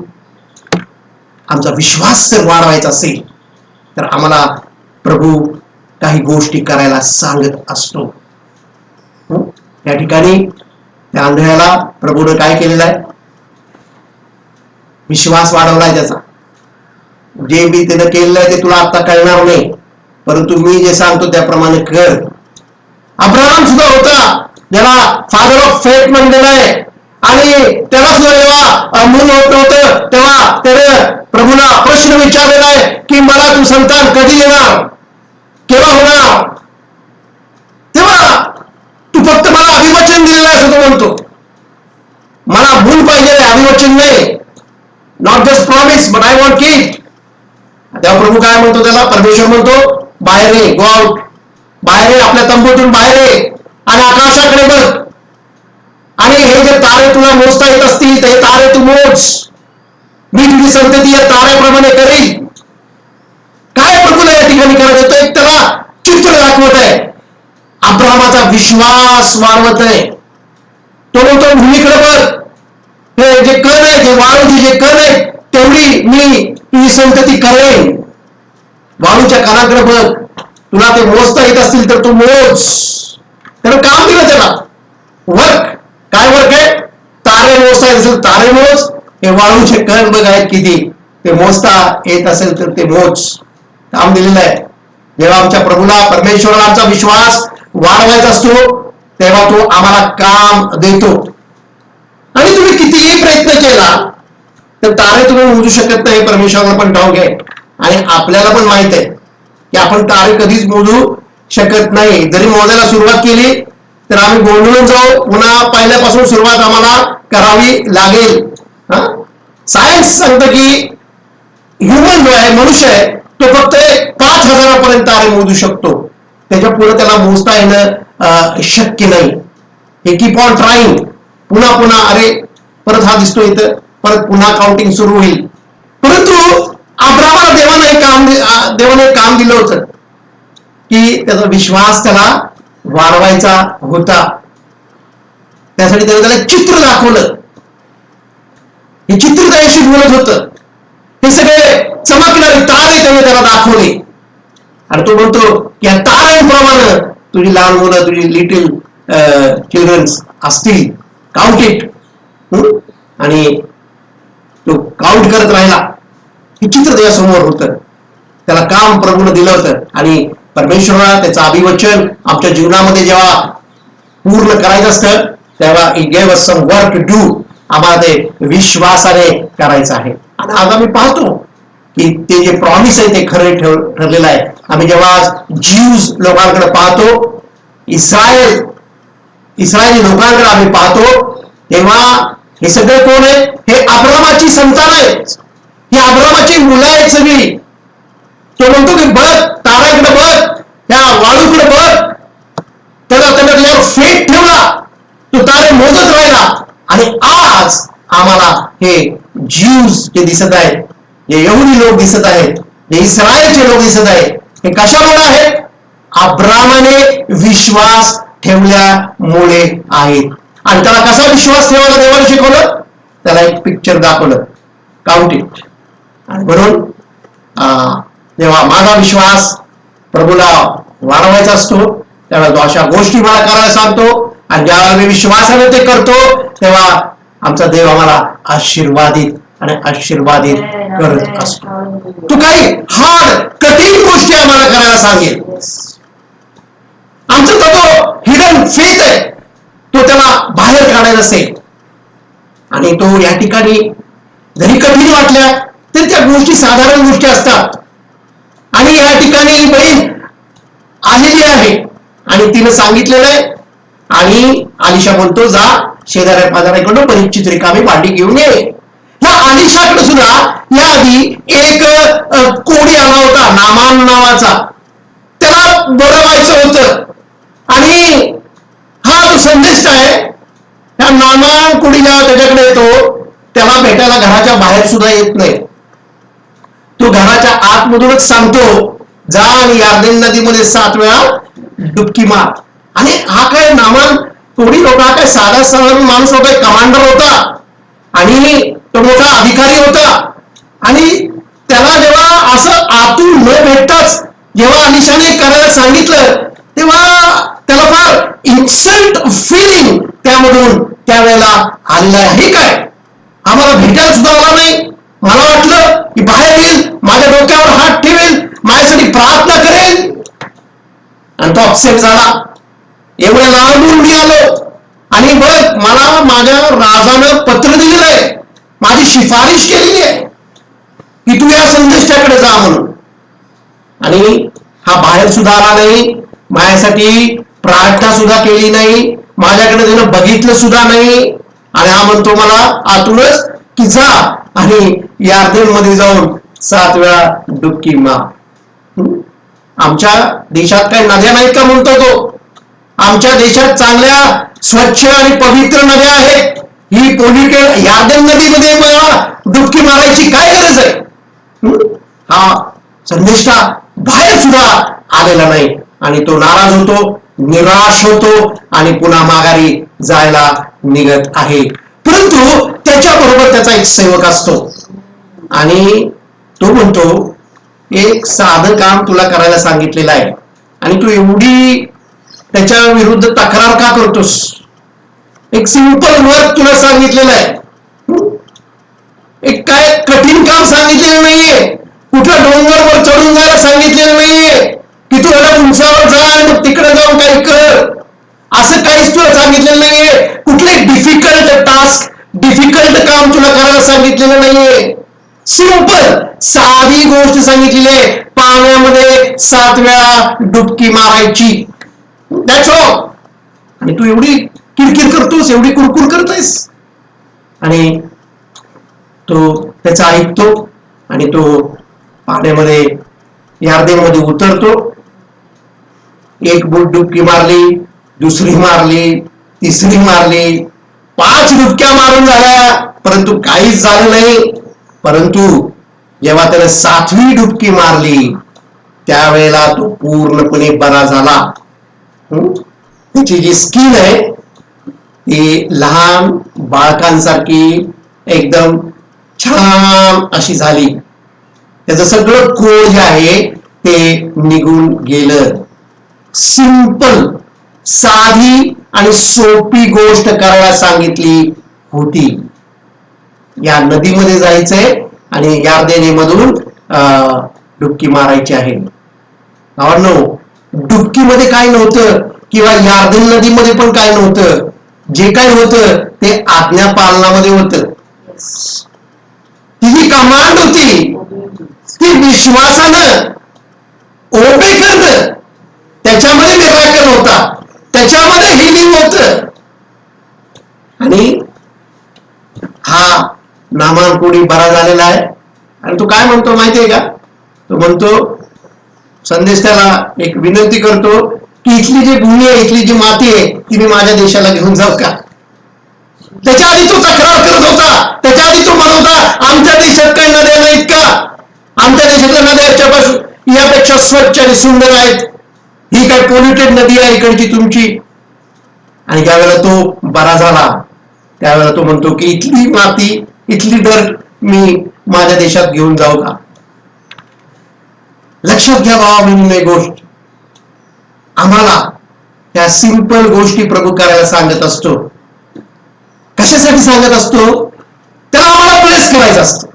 आमचा विश्वास जर वाढवायचा असेल तर आम्हाला प्रभू काही गोष्टी करायला सांगत असतो. या ठिकाणी त्या आंधळ्याला प्रभूने काय केलेलं आहे? विश्वास वाढवलाय त्याचा. जे मी त्यानं केलेलं आहे ते तुला आता कळणार नाही, परंतु मी जे सांगतो त्याप्रमाणे कर. अब्राहम सुद्धा होता, ज्याला फादर ऑफ फेथ म्हणलेलं आहे, आणि त्याला सुद्धा जेव्हा मूल होत नव्हतं तेव्हा त्याने प्रभूला प्रश्न विचारलेला आहे की मला तू संतान कधी येणार, केव्हा होणार? तेव्हा तू फक्त मला अभिवचन दिलेलं आहे असं तो म्हणतो. मला मूल पाहिजे, अभिवचन नाही. Not just promise but I want kid. तेव्हा प्रभू काय म्हणतो त्याला? परमेश्वर म्हणतो बाहेर ये, गो आउट, बाहेर ये, आपल्या तंबूतून बाहेर ये आणि आकाशाकडे बघ, आणि हे जे तारे तुला मोजता येत असतील ते तारे तू मोज, मी तुझी संतती या ताऱ्याप्रमाणे करेल. काय प्रभूला या ठिकाणी करायचं? तो एक त्याला चित्र दाखवत आहे, अब्राहमाचा विश्वास वाढवत आहे. तो म्हणतो भूमीकडे बघ, हे जे कण आहे, जे वाळूचे जे कण आहे तेवढी मी तुझी संतती करेन. वाळूच्या कणाकडे बघ, तुला ते मोजता येत असतील तर तू मोज. त्यानं काम दिलं त्याला, वर्क. काय वर्क आहे? तारे मोजता येत असेल तारे मोज, हे वाळूचे कण बघ आहेत किती, ते मोजता येत असेल तर ते मोज. काम दिलेलं आहे. जेव्हा आमच्या प्रभूला, परमेश्वराला आमचा विश्वास वाढवायचा असतो तेव्हा तो आम्हाला काम देतो. आणि तुम्ही कितीही प्रयत्न केला तर तारे तुम्ही मोजू शकत नाही, परमेश्वराला पण ठाऊक आहे. आणि आपल्याला पण माहित आहे की आपण तारे कधीच मोजू शकत नाही. जरी मोजायला सुरुवात केली तर आम्ही गोंधळून जाऊ, पुन्हा पहिल्यापासून सुरुवात आम्हाला करावी लागेल. सायन्स सांगतं की ह्युमन जो आहे, मनुष्य आहे, तो फक्त 5,000 तारे मोजू शकतो. त्याच्या पुढे त्याला मोजता येणं शक्य नाही. हे कीप ऑन ट्राईंग, पुन्हा पुन्हा, अरे परत हा दिसतो इथं, परत पुन्हा काउंटिंग सुरू होईल. परंतु अब्राहमाला देवाने काम दिलं होतं की त्याचा विश्वास त्याला वाढवायचा होता. त्यासाठी त्याला चित्र दाखवलं. हे चित्र त्याशी बोलत होतं. हे सगळे चमकणारे तारे त्याला दाखवले आणि तो म्हणतो की या ताऱ्यांप्रमाणे तुझी लहान मुलं, तुझी लिटिल चिल्ड्रन्स असतील, काउंट इट. आणि तो काउंट करत राहिला. हे चित्र त्याच्यासमोर होतं. त्याला काम प्रभूने दिलं होतं आणि परमेश्वराला त्याचं अभिवचन आमच्या जीवनामध्ये जेव्हा पूर्ण करायचं असतं तेव्हा he gave us some work to do. आम्हाला ते विश्वासाने करायचं आहे. आणि आज आम्ही पाहतो की ते जे प्रॉमिस आहे ते खरं ठरलेलं आहे. आम्ही जेव्हा ज्यूज लोकांकडे पाहतो, इस्रायल इस्रायली लोकांकडे आम्ही पाहतो तेव्हा हे सगळे कोण आहे? हे अब्रामाची संतान आहेत, ही अब्रामाची मुलं आहेत सगळी. तो म्हणतो की बघ, ताराकडे बघ, त्या वाळूकडे बघ, त्याच्यावर फेट ठेवला, तो तारे मोजत राहिला. आणि आज आम्हाला हे ज्यूज जे दिसत आहेत, जे यहुदी लोक दिसत आहेत, जे इस्रायलचे लोक दिसत आहेत, हे कशामुळे आहेत? अब्रामाने विश्वास ठेवल्यामुळे आहेत. आणि त्याला कसा विश्वास ठेवायला देवाने शिकवलं? त्याला एक पिक्चर दाखवलं, काउंट इट. आणि म्हणून जेव्हा माझा विश्वास प्रभूला वाढवायचा असतो तेव्हा तो अशा गोष्टी मला करायला सांगतो. आणि ज्यावेळेला मी विश्वासाने ते करतो तेव्हा आमचा देव आम्हाला आशीर्वादित आणि आशीर्वादित करत असतो. तो काही हार्ड कठीण गोष्टी आम्हाला करायला सांगेल. आमचा तो हिडन फेथ आहे, तो त्याला बाहेर काढायला असेल. आणि तो या ठिकाणी जरी कठीण वाटल्या तरी त्या गोष्टी साधारण गोष्टी असतात. आणि या ठिकाणी बहीण आलेली आहे आणि तिने सांगितलेलं आहे. आणि आलिशा म्हणतो, जा शेजाऱ्या पाजाऱ्याकडून परिचित रिकामी भांडी घेऊन ये. ह्या आलिशाकडे सुद्धा याआधी एक कोडी आला होता नामान नावाचा, त्याला बरं व्हायचं होतं. आणि हा जो संदेश आहे, ह्या नामान कोडीला त्याच्याकडे येतो, त्याला भेटायला घराच्या बाहेर सुद्धा येत नाही. तो घराच्या आतमधूनच सांगतो, जा आणि यार्देन नदीमध्ये 7 वेळा डुबकी मार. आणि हा काय नामान कोडी होता, काय साधा साधारण माणूस होता, कमांडर होता आणि तो मोठा अधिकारी होता. आणि त्याला जेव्हा असं आतून न भेटताच जेव्हा अलिशाने करायला सांगितलं तेव्हा त्याला फार इन्सल्ट फिलिंग त्यामधून त्यावेळेला आलेलं आहे. हे काय, आम्हाला भेटायला सुद्धा आला नाही. मला वाटलं की बाहेर येईल, माझ्या डोक्यावर हात ठेवेल, माझ्यासाठी प्रार्थना करेल. आणि तो अपसेट झाला. एवढ्या लांबून मी आलो आणि बघ, मला माझ्या राजानं पत्र दिलेलं आहे, माझी शिफारिश केलेली आहे की तू या संदेशाकडे जा म्हणून. आणि हा बाहेर सुद्धा आला नाही, माझ्यासाठी प्रार्थना सुद्धा केली नाही, माझ्याकडे त्यानं बघितलं सुद्धा नाही. आणि हा म्हणतो मला आतूनच की जा आणि यार्देन मध्ये जाऊन 7 वेळा डुबकी मार. आमच्या देशात काही नद्या नाहीत का म्हणतो तो? आमच्या देशात चांगल्या स्वच्छ आणि पवित्र नद्या आहेत. ही पोलिटेड यार्देन नदीमध्ये डुबकी मारायची काय गरज आहे? हा संदेष्टा बाहेर सुद्धा आलेला नाही. आणि तो नाराज होतो, निराश होतो आणि पुन्हा माघारी जायला निघत आहे. परंतु त्याच्याबरोबर त्याचा एक सेवक असतो आणि तो म्हणतो, एक साधं काम तुला करायला सांगितलेलं आहे आणि तू एवढी त्याच्या विरुद्ध तक्रार का करतोस? एक सिंपल वर्क तुला सांगितलेलं आहे, एक काय कठीण काम सांगितलेलं नाहीये, कुठल्या डोंगरावर चढून जायला सांगितलेलं नाहीये की तू एवढ्या उंचावर जा आणि मग तिकडे जाऊन काही कर, असं काहीच तुला सांगितलेलं नाहीये. कुठले डिफिकल्ट टास्क, डिफिकल्ट काम तुला करायला सांगितलेलं नाहीये. सिंपल साधी गोष्ट सांगितलेली आहे, पाण्यामध्ये 7 वेळा डुबकी मारायची. That's all. आणि तू एवढी किरकिर करतोस, एवढी कुरकुर करतोस. आणि तो त्याचा ऐकतो आणि तो पाण्यामध्ये यार्देमध्ये उतरतो. एक डुबकी मारली, दुसरी मारली, तिसरी मारली, 5 डुबक्या मारून झाल्या, परंतु काहीच झालं नाही. परंतु जेव्हा त्याने 7वी डुबकी मारली त्यावेळेला तो पूर्णपणे बरा झाला. त्याची जी स्किन आहे ती लहान बाळकांसारखी एकदम छान अशी झाली. त्याचं सगळं कोळ जे आहे ते निघून गेलं. सिंपल, साधी आणि सोपी गोष्ट करायला सांगितली होती. या नदीमध्ये जायचंय आणि यार्देनीमधून डुबकी मारायची आहे. भावांनो, डुबकीमध्ये काय नव्हतं किंवा यार्देन नदीमध्ये पण काय नव्हतं. जे काय होतं ते आज्ञा पालनामध्ये होतं. ती जी कमांड होती ती विश्वासानं ओबे करणं, त्याच्यामध्ये मिराकल होता. त्याच्यामध्ये हिलिंग होत. आणि हा नामान कोणी बरा झालेला आहे. आणि तो काय म्हणतो माहितीये का? तो म्हणतो, संदेश त्याला एक विनंती करतो की इथली जी भूमी आहे, इथली जी माती आहे, ती मी माझ्या देशाला घेऊन जाऊ का? त्याच्या आधी तो तक्रार करत होता. त्याच्या आधी तो म्हणत होता, आमच्या देशात काही नद्या नाहीत का? आमच्या देशातल्या नद्या यापेक्षा स्वच्छ आणि सुंदर आहेत. ही काय पोल्युटेड नदी आहे इकडची तुमची? आणि ज्यावेळेला तो बरा झाला त्यावेळेला तो म्हणतो की इथली माती, इथली डर मी माझ्या देशात घेऊन जाऊ का? लक्षात घ्या बाबा, मी गोष्ट आम्हाला त्या सिंपल गोष्टी प्रभू करायला सांगत असतो. कशासाठी सांगत असतो? त्याला आम्हाला प्लेस करायचं असतं,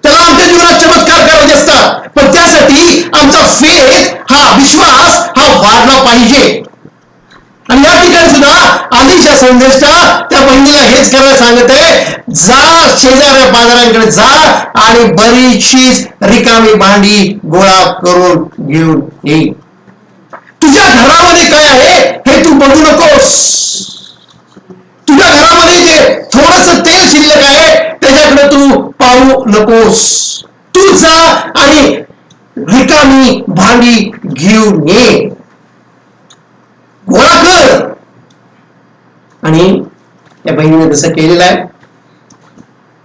त्याला आमच्या जीवनात चमत्कार करायचे असतात. पण त्यासाठी आमचा फेथ, हा विश्वास हा वाढला पाहिजे. आणि या ठिकाणी सुद्धा आधीच्या संदेशा त्या बहिणीला हेच करायला सांगत आहे, जा शेजाऱ्या बाजारांकडे जा आणि बरीचशी रिकामी भांडी गोळा करून घेऊन ये. तुझ्या घरामध्ये काय आहे हे तू बघू नकोस. तुझ्या घरामध्ये जे थोडस तेल शिल्लक आहे त्याच्याकडे तू पाहू नकोस. तू जा आणि रिकामी भांडी घेऊन ये, गोळा कर. आणि त्या बहिणीने तसं केलेलं आहे.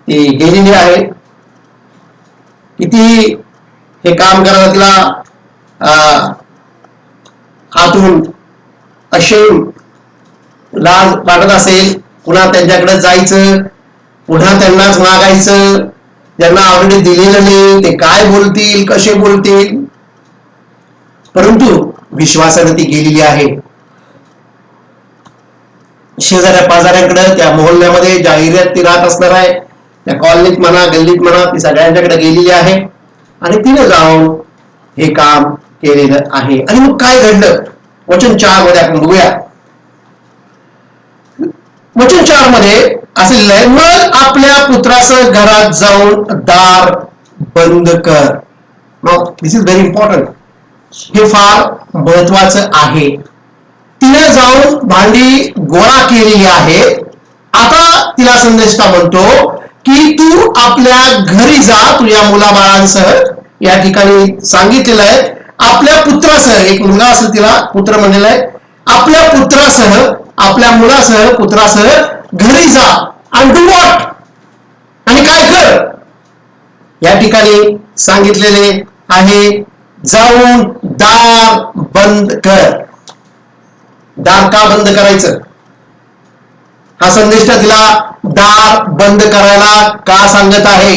ती गेलेली आहे. किती हे काम करायला तिला आतून अशेम लाज वाटत असेल. पुन्हा त्यांच्याकडे जायचं, पुन्हा त्यांनाच मागायचं, ज्यांना ऑलरेडी दिलेलं नाही ते काय बोलतील, कसे बोलतील. परंतु विश्वासाने ती गेलेली आहे. शेजाऱ्या पाजाऱ्यांकडे, त्या मोहल्ल्यामध्ये ज्या एरियात ती राहत असणार आहे, त्या कॉलनीत म्हणा, गल्लीत म्हणा, ती सगळ्यांच्याकडे गेलेली आहे. आणि तिने जाऊन हे काम केलेलं आहे. आणि मग काय घडलं? वचन 4 मध्ये आपण बघूया. वचन 4 मध्ये असे लिहिलंय, मग आपल्या पुत्रासह घरात जाऊन दार बंद कर. मग दिस इज व्हेरी इम्पॉर्टंट. हे फार महत्वाचं आहे. तिने जाऊन भांडी गोळा केलेली आहे. आता तिला संदेश म्हणतो की तू आपल्या घरी जा तुझ्या मुलाबाळांसह. या ठिकाणी सांगितलेलं आहे आपल्या पुत्रासह. एक मुलगा असेल, तिला पुत्र म्हणलेला आहे. आपल्या पुत्रासह, आपल्या मुलासह, पुत्रासह घरी जा आणि डू व्हॉट, आणि काय कर? या ठिकाणी सांगितलेले आहे जाऊन दार बंद कर. दार का बंद करायचं? हा संदेश तिला दार बंद करायला का सांगत आहे?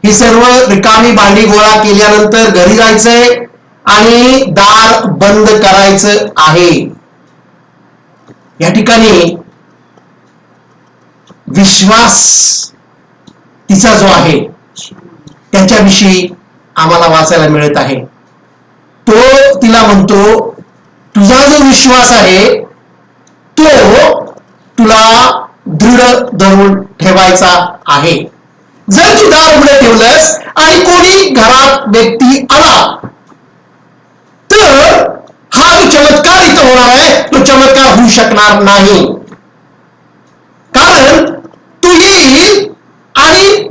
ही सर्व रिकामी भांडी गोळा केल्यानंतर घरी जायचंय आणि दार बंद करायचं आहे. या ठिकाणी विश्वास तिचा जो आहे त्याच्याविषयी आम्हाला वाचायला मिळत आहे. तो तिला म्हणतो तुझा जो विश्वास आहे तो तुला दृढ धरून ठेवायचा आहे. जर तू दार उघडं ठेवलंस आणि कोणी घरात व्यक्ती आला तर हा जो चमत्कार इथं होणार आहे तो चमत्कार होऊ शकणार नाही. कारण तू येईल आणि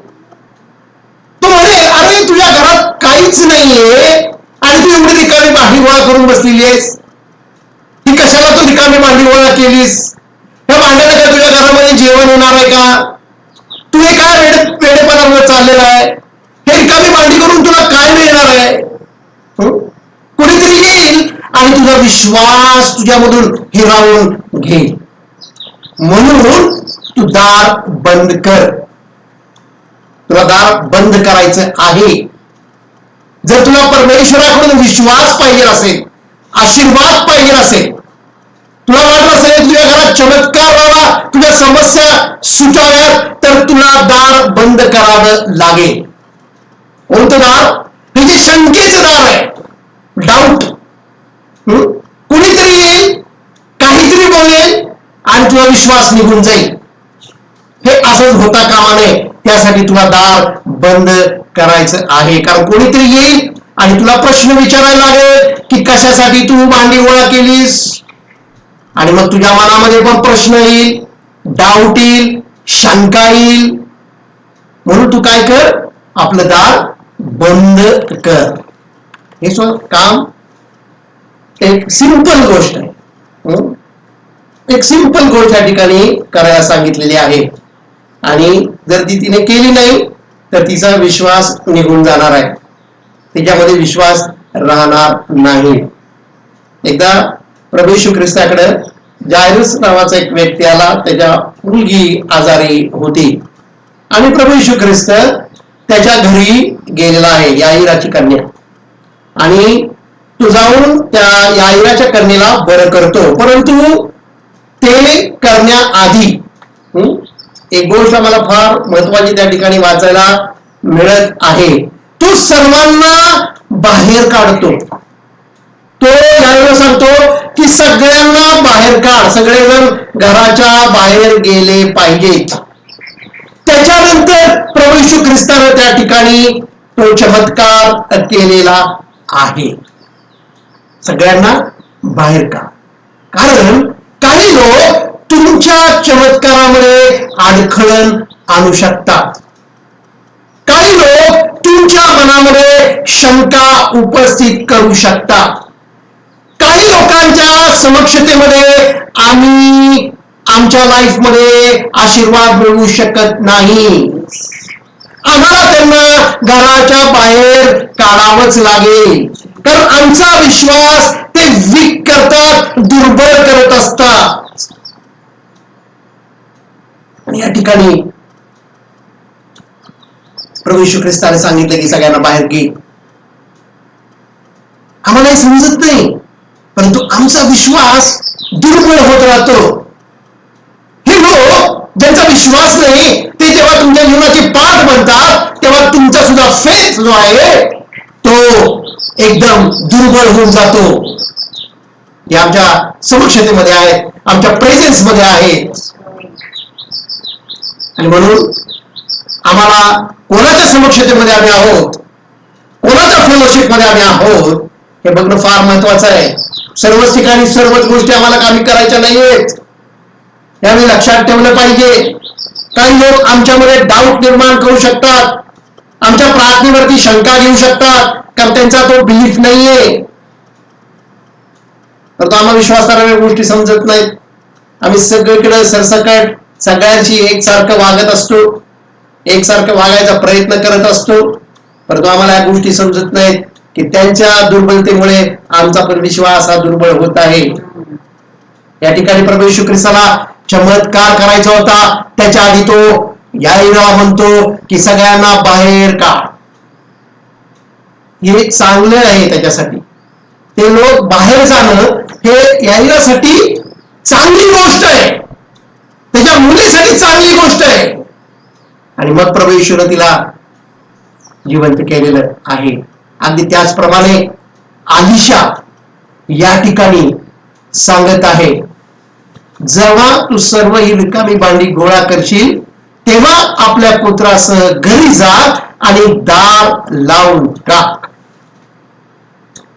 तो म्हणे अरे तुझ्या घरात काहीच नाहीये आणि तू एवढी रिकामी भांडी गोळा करून बसलेली आहेस. ही कशाला तू रिकामी भांडी गोळा केलीस? ह्या भांड्याला काय तुझ्या घरामध्ये जेवण होणार आहे का? तू हे काय वेडेपणावर चाललेला आहे? हे रिकामी भांडी करून तुला काय मिळणार आहे? कोणीतरी येईल आणि तुझा विश्वास तुझ्यामधून हिरावून घेईल. म्हणून तू दार बंद कर. तुला दार बंद करायचं आहे. जर तुला परमेश्वराकडून विश्वास पाहिजे असेल, आशीर्वाद पाहिजे असेल, तुला वाटत असेल तुझ्या घरात चमत्कार व्हावा, तुझ्या समस्या सुटाव्यात, तर तुला दार बंद करावं लागेल. कोणतं दार? हे जे शंकेचं दार आहे, डाऊट. कुणीतरी येईल, काहीतरी बोलेल आणि तुझा विश्वास निघून जाईल. हे असंच होता कामा नये. त्यासाठी तुला दार बंद करायचं आहे. कारण कोणीतरी येईल आणि तुला प्रश्न विचारायला लागेल की कशासाठी तू भांडी गोळा केलीस. आणि मग तुझ्या मनामध्ये पण प्रश्न येईल, डाऊट येईल, शंका येईल. म्हणून तू काय कर, आपलं दार बंद कर. हे काम एक सिंपल गोष्ट आहे. एक सिंपल गोष्ट या ठिकाणी करायला सांगितलेली आहे. आणि जर ती तिने केली नाही तर तिचा विश्वास निघून जाणार आहे, तिच्यामध्ये विश्वास राहणार नाही. एकदा प्रभू येशू ख्रिस्ताकडे जायरूस नावाचा एक व्यक्ती आला, त्याच्या मुलगी आजारी होती आणि प्रभू येशू ख्रिस्त त्याच्या घरी गेलेला आहे, याईराची कन्या. आणि तो जाऊन त्या याईराच्या कन्येला बरं करतो. परंतु ते करण्याआधी एक गोष्ट आम्हाला फार महत्वाची त्या ठिकाणी वाचायला मिळत आहे. तो सर्वांना बाहेर काढतो. तो यायला सांगतो की सगळ्यांना बाहेर काढ, सगळेजण घराच्या बाहेर गेले पाहिजेत. त्याच्यानंतर प्रभू येशू ख्रिस्ताने त्या ठिकाणी तो चमत्कार केलेला आहे, सगळ्यांना बाहेर काढ. कारण काही लोक तुमच्या चमत्कारामुळे अडखळण आणू शकतात. काही लोक तुमच्या मनामध्ये शंका उपस्थित करू शकतात. काही लोकांच्या समक्षतेमध्ये आम्ही आमच्या लाईफ मध्ये आशीर्वाद मिळवू शकत नाही. आम्हाला त्यांना घराच्या बाहेर काढावंच लागेल, कारण आमचा विश्वास ते वीक करतात, दुर्बळ करत असतात. आणि या ठिकाणी प्रभू येशू ख्रिस्ताने सांगितलं की सगळ्यांना बाहेर घे. आम्हाला हे समजत नाही, परंतु आमचा विश्वास दुर्बळ होत राहतो. हे लोक ज्यांचा विश्वास नाही ते जेव्हा तुमच्या जीवनाचे पाठ बनतात, तेव्हा तुमचा सुद्धा फेथ जो आहे तो एकदम दुर्बळ होऊन जातो. हे आमच्या समक्षतेमध्ये आहे, आमच्या प्रेझेन्स मध्ये आहे. आणि म्हणून आम्हाला कोणाच्या समक्षतेमध्ये आम्ही आहोत, कोणाच्या फेलोशिप मध्ये आम्ही आहोत, हे बघणं फार महत्वाचं आहे. सर्वच ठिकाणी सर्वच गोष्टी आम्हाला कामी करायच्या नाहीयेत, हे आम्ही लक्षात ठेवलं पाहिजे. काही लोक आमच्यामध्ये डाऊट निर्माण करू शकतात, आमच्या प्रार्थनेवरती शंका घेऊ शकतात, कारण त्यांचा तो बिलीफ नाहीये. तर तो आम्हाला विश्वास करणाऱ्या गोष्टी समजत नाहीत. आम्ही सगळीकडे सरसकट सगळ्यांशी एकसारखं वागत असतो, एकसारखं वागायचा प्रयत्न करत असतो, परंतु आम्हाला या गोष्टी समजत नाहीत की त्यांच्या दुर्बलतेमुळे आमचा पण विश्वास हा दुर्बळ होत आहे. या ठिकाणी प्रभू येशू ख्रिस्ताला चमत्कार करायचा होता, त्याच्या आधी तो याईराला म्हणतो की सगळ्यांना बाहेर काढ. हे चांगलं आहे त्याच्यासाठी. ते लोक बाहेर जाणं हे याईरासाठी चांगली गोष्ट आहे, त्याच्या मुलीसाठी चांगली गोष्ट आहे. आणि मग प्रभू येशूने तिला जिवंत केलेलं आहे. अगदी त्याचप्रमाणे आलिशा या ठिकाणी सांगत आहे, जेव्हा तू सर्व ही रिकामी भांडी गोळा करशील तेव्हा आपल्या पुत्रासह घरी जा आणि दार लावून टाक.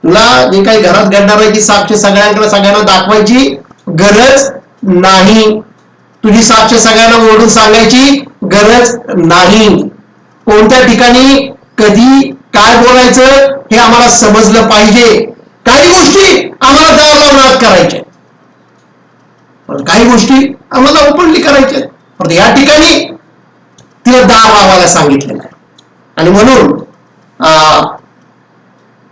तुला जे काही घरात घडणार आहे ती साक्ष सगळ्यांना दाखवायची गरज नाही. तुझी साक्ष सगळ्यांना ओढून सांगायची गरज नाही. कोणत्या ठिकाणी कधी काय बोलायचं हे आम्हाला समजलं पाहिजे. काही गोष्टी आम्हाला दार लावून करायच्या, पण काही गोष्टी आम्हाला ओपनली करायच्या. पण या ठिकाणी तिला दार लावायला सांगितलेलं आहे. आणि म्हणून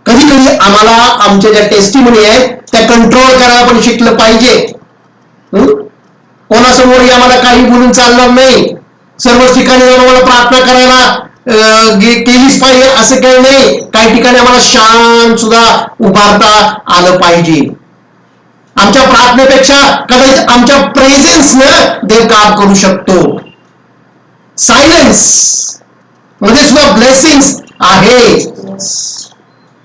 कधी कधी आम्हाला आमच्या ज्या टेस्टिमनी आहेत त्या कंट्रोल करायला पण शिकलं पाहिजे. कोणासमोरही आम्हाला काही बोलून चालणार नाही. सर्वच ठिकाणी आम्हाला प्रार्थना करायला केलीच पाहिजे असं काही नाही. काही ठिकाणी आम्हाला शांत सुद्धा उभारता आलं पाहिजे. आमच्या प्रार्थनेपेक्षा कदाचित आमच्या प्रेझेन्सनं देव काम करू शकतो. सायलेन्स मध्ये सुद्धा ब्लेसिंग्स आहे.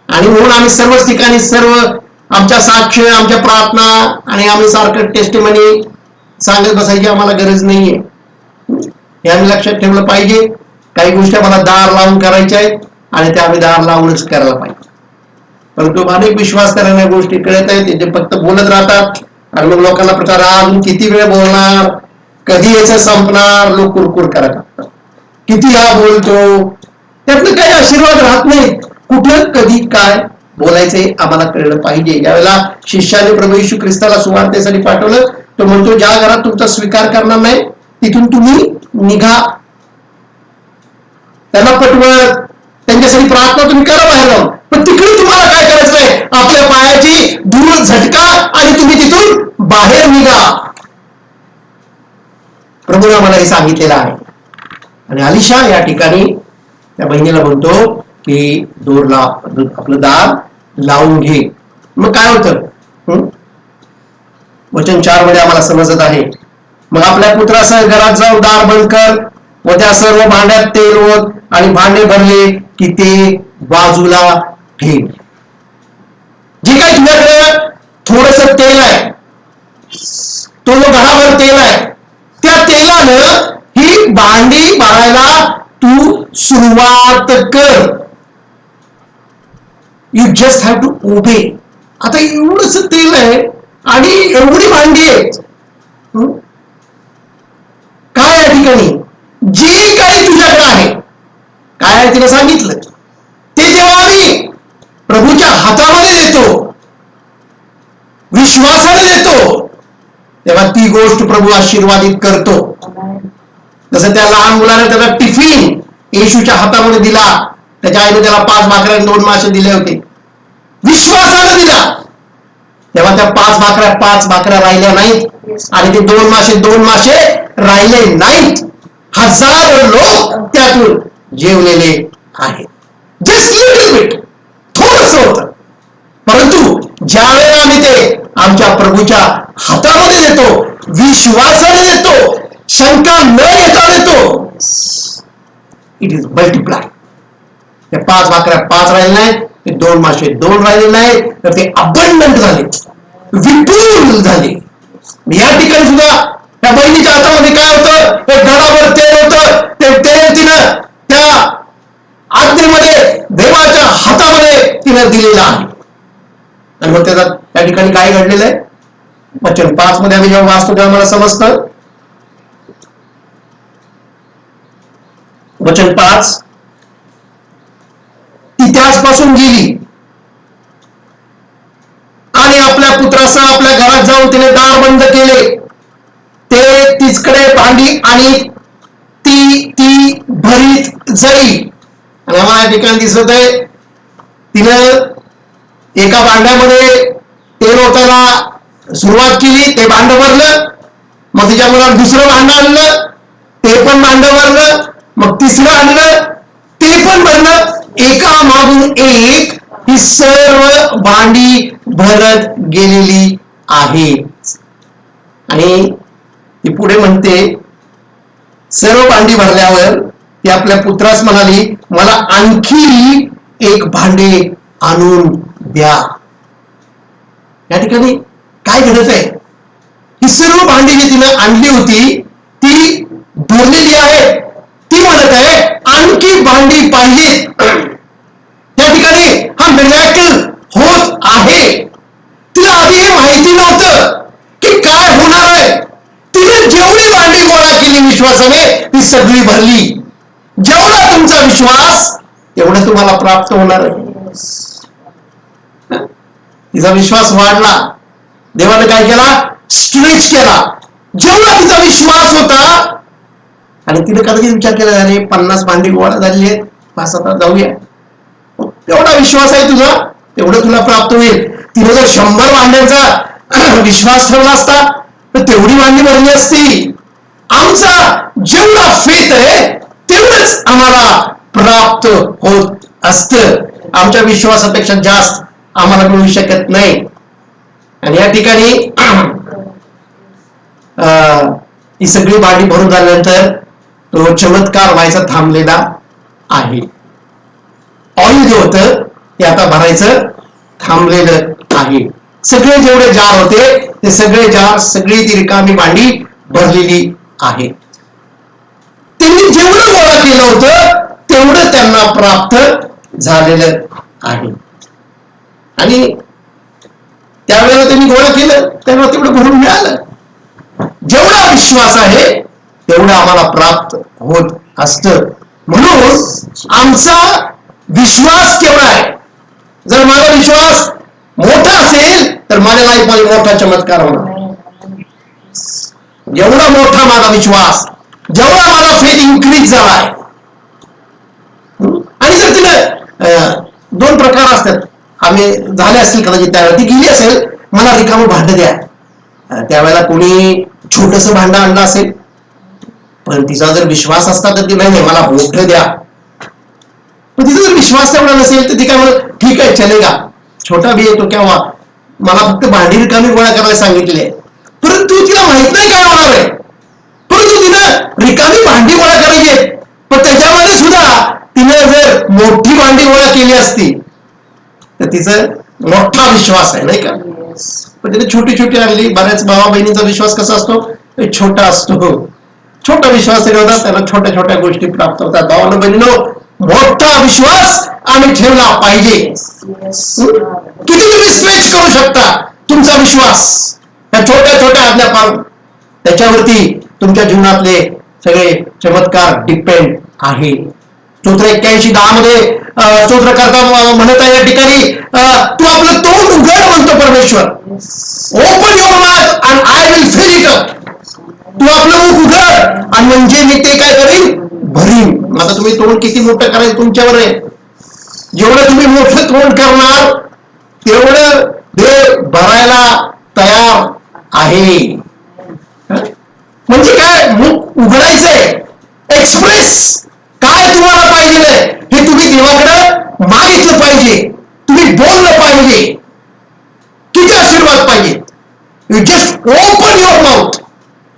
आणि म्हणून आम्ही सर्वच ठिकाणी सर्व आमच्या साक्ष, आमच्या प्रार्थना आणि आम्ही सारखं टेस्टिमनी सांगत बसायची आम्हाला गरज नाहीये. हे आम्ही लक्षात ठेवलं पाहिजे. काही गोष्टी आम्हाला दार लावून करायच्या आहेत आणि त्या आम्ही दार लावूनच करायला पाहिजे. परंतु अनेक विश्वास करणाऱ्या गोष्टी कळत आहेत, ते फक्त बोलत राहतात आणि मग लोकांना प्रचार अजून किती वेळ बोलणार, कधी याचं संपणार, लोक कुरकुर करत असतात. किती हा बोलतो, त्यातनं काही आशीर्वाद राहत नाही. कुठं कधी काय बोलायचंय आम्हाला कळलं पाहिजे. यावेळेला शिष्याने प्रभू येशू ख्रिस्ताला सुवार्तेसाठी पाठवलं. तो म्हणतो ज्या घरात तुमचा स्वीकार करणार नाही तिथून तुम्ही निघा. त्यांना पटवत त्यांच्यासाठी प्रार्थना तुम्ही करा बाहेर जाऊन, पण तिकडे तुम्हाला काय करायचं नाही, आपल्या पायाची धूळ झटका आणि तुम्ही तिथून बाहेर निघा. प्रभूने मला हे सांगितलेलं आहे. आणि अलिशा या ठिकाणी त्या बहिणीला म्हणतो की आपलं दार लावून घे. मग काय होतं, वचन 4 मध्ये आम्हाला समजत आहे. मग आपल्या पुत्रासह घरात जाऊन दार बंद कर व त्या सर्व भांड्यात तेल ओत आणि भांडे भरले की ते बाजूला ठेव. जे काही तुझ्याकडे थोडस तेल आहे, तो जो घराभर तेल आहे, त्या तेलानं ही भांडी भरायला तू सुरुवात कर. You just have to obey. आता एवढंच तेल आहे आणि एवढी भांडी आहेत. काय या ठिकाणी जे काही तुझ्याकडे आहे, काय आहे तिने सांगितलं, ते जेव्हा आम्ही प्रभूच्या हातामध्ये देतो, विश्वासाने देतो, तेव्हा ती गोष्ट प्रभू आशीर्वादित करतो. जसं त्या लहान मुलाने त्याचा टिफिन येशूच्या हातामध्ये दिला, त्याच्या आईने त्याला 5 भाकऱ्या आणि 2 मासे दिले होते, विश्वासाने दिला. तेव्हा त्या 5 भाकऱ्या राहिल्या नाहीत आणि ते 2 मासे राहिले नाहीत. 1000 लोक त्यातून जेवलेले आहेत. जस्ट लिटिल बिट, थोडस होतं, परंतु ज्या वेळेला आम्ही ते आमच्या प्रभूच्या हातामध्ये देतो, विश्वासाने देतो, शंका न घेता देतो, इट इज मल्टिप्लाय. ते 5 भाकऱ्या 5 राहिले नाहीत, ते 2 मासे 2 राहिले नाहीत, तर ते अबंडंट झाले, विपुल झाले. या ठिकाणी सुद्धा त्या बहिणीच्या हातामध्ये काय होतं, एक घडाभर तेल होतं. ते तेल तिनं त्या आज्ञेमध्ये देवाच्या हातामध्ये तिनं दिलेलं आहे. आणि मग त्या ठिकाणी काय घडलेलं आहे, वचन 5 मध्ये आम्ही जेव्हा वाचतो तेव्हा मला समजतं. वचन 5, ती त्याचपासून गेली आणि आपल्या पुत्रासह आपल्या घरात जाऊन तिने दार बंद केले. ते तिचकडे भांडी आणि ती भरीत जाई. आणि आम्हाला या ठिकाणी दिसत आहे, तिनं एका भांड्यामध्ये तेल ओतायला सुरुवात केली, ते भांड भरलं. मग तिच्या मुलाला दुसरं भांड आणलं, ते पण भांड भरलं. मग तिसरं आणलं, ते पण भरलं. एका मागून एक ही सर्व भांडी भरत गेलेली आहे. आणि ती पुढे म्हणते, सर्व भांडी भरल्यावर ती आपल्या पुत्रास म्हणाली, मला आणखी एक भांडे आणून द्या. या ठिकाणी काय घडत आहे, ही सर्व भांडी जी तिनं आणली होती ती भरलेली आहे. ती म्हणत आहे आणखी भांडी पाहिजे. त्या ठिकाणी हा मिरॅकल होत आहे. तिला आधी हे माहिती नव्हतं की काय होणार आहे. तिने जेवढी भांडी गोळा केली विश्वासाने, ती सगळी भरली. जेवढा तुमचा विश्वास तेवढं तुम्हाला प्राप्त होणार आहे. तिचा विश्वास वाढला, देवाने काय केला, स्ट्रेच केला. जेवढा तिचा विश्वास होता, आणि तिने कदाचित विचार केला, अरे 50 भांडी गोळा झाली आहेत, बस आता जाऊया. तेवढा विश्वास आहे तुझा, तेवढं तुला प्राप्त होईल. तिने जर 100 भांड्यांचा विश्वास ठेवला असता तर तेवढी भांडी भरली असती. आमचा जेवढा फेथ आहे तेवढंच आम्हाला प्राप्त होत असतं. आमच्या विश्वासापेक्षा जास्त आम्हाला मिळू शकत नाही. आणि या ठिकाणी ही सगळी भांडी भरून झाल्यानंतर तो चमत्कार व्हायचा थांबलेला आहे. ऑइल जे होतं ते आता भरायचं थांबलेलं आहे. सगळे जेवढे जार होते ते सगळे जार, सगळी ती रिकामी भांडी भरलेली आहे. त्यांनी जेवढं गोळा केलं होतं तेवढं त्यांना प्राप्त झालेलं आहे. आणि त्यावेळेला त्यांनी गोळा केलं, तेव्हा तेवढं भरून मिळालं. जेवढा विश्वास आहे तेवढं आम्हाला प्राप्त होत असतं. म्हणून आमचा विश्वास केवढा आहे? जर माझा विश्वास मोठा असेल तर माझ्या लाईफमध्ये मोठा चमत्कार होणार. जेवढा मोठा माझा विश्वास, जेवढा माझा फेथ इन्क्रीज झाला आहे. आणि जर तिला दोन प्रकार असतात, आम्ही झाले असतील कदाचित त्यावेळेला, ती गेली असेल, मला रिकामं भांडं द्या. त्यावेळेला कोणी छोटस भांडं आणलं असेल, पण तिचा जर विश्वास असता तर ती नाही, मला मोठं द्या. पण तिचा जर विश्वास तेवढा नसेल तर ती काय म्हणत, ठीक आहे चलेगा, छोटा भी येतो केव्हा, मला फक्त भांडी रिकामी गोळा करायला सांगितले. परंतु तिला माहित नाही काय होणार आहे. परंतु तिनं रिकामी भांडी गोळा करायची, पण त्याच्यामध्ये सुद्धा तिनं जर मोठी भांडी गोळा केली असती तर तिचं मोठा विश्वास आहे, नाही का? पण तिने छोटी छोटी आणली. बऱ्याच भावा बहिणींचा विश्वास कसा असतो? छोटा असतो. छोटा विश्वास होता, त्यांना छोट्या छोट्या गोष्टी प्राप्त होतात. भावानं बहिणीनो, मोठा विश्वास आम्ही ठेवला पाहिजे. किती तुम्ही स्ट्रेच करू शकता तुमचा विश्वास त्या छोट्या छोट्या आज्ञा पाळून, त्याच्यावरती तुमच्या जीवनातले सगळे चमत्कार डिपेंड आहे. स्तोत्र 81:10 मध्ये स्तोत्रकर्ता म्हणत आहे या ठिकाणी, तू आपलं तोंड उघड म्हणतो परमेश्वर. Open your mouth and I will fill it up. तू आपलं मुख उघड आणि म्हणजे मी ते काय करीन, भरीन. आता तुम्ही तोंड किती मोठं करायचं तुमच्यावर आहे. जेवढं तुम्ही मोठं तोंड करणार तेवढं ते भरायला तयार आहे. म्हणजे काय, मुख उघडायचंय, एक्सप्रेस काय तुम्हाला पाहिजे हे तुम्ही देवाकडे मागितलं पाहिजे, तुम्ही बोललं पाहिजे. किती आशीर्वाद पाहिजे. You just open your mouth.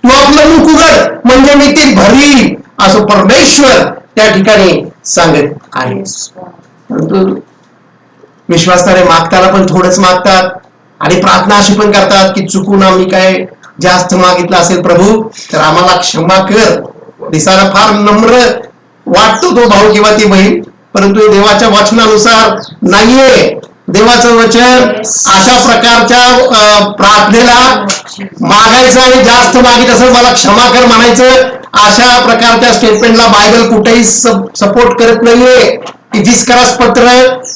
तू आपलं मुख उघड म्हणजे मी ते भरीन, असं परमेश्वर त्या ठिकाणी सांगत आहे. परंतु विश्वासाने मागताना पण थोडंच मागतात आणि प्रार्थना अशी पण करतात की चुकून आम्ही काय जास्त मागितलं असेल प्रभू तर आम्हाला क्षमा कर. दिसायला फार नम्र वाटतो तो भाऊ किंवा ती बहीण, परंतु देवाच्या वचनानुसार नाहीये. देवाचं वचन अशा प्रकारच्या प्रार्थनेला मागायचं आणि जास्त मागित असेल मला क्षमा कर म्हणायचं, अशा प्रकारच्या स्टेटमेंटला बायबल कुठेही सपोर्ट करत नाहीये. इफिस्करास पत्र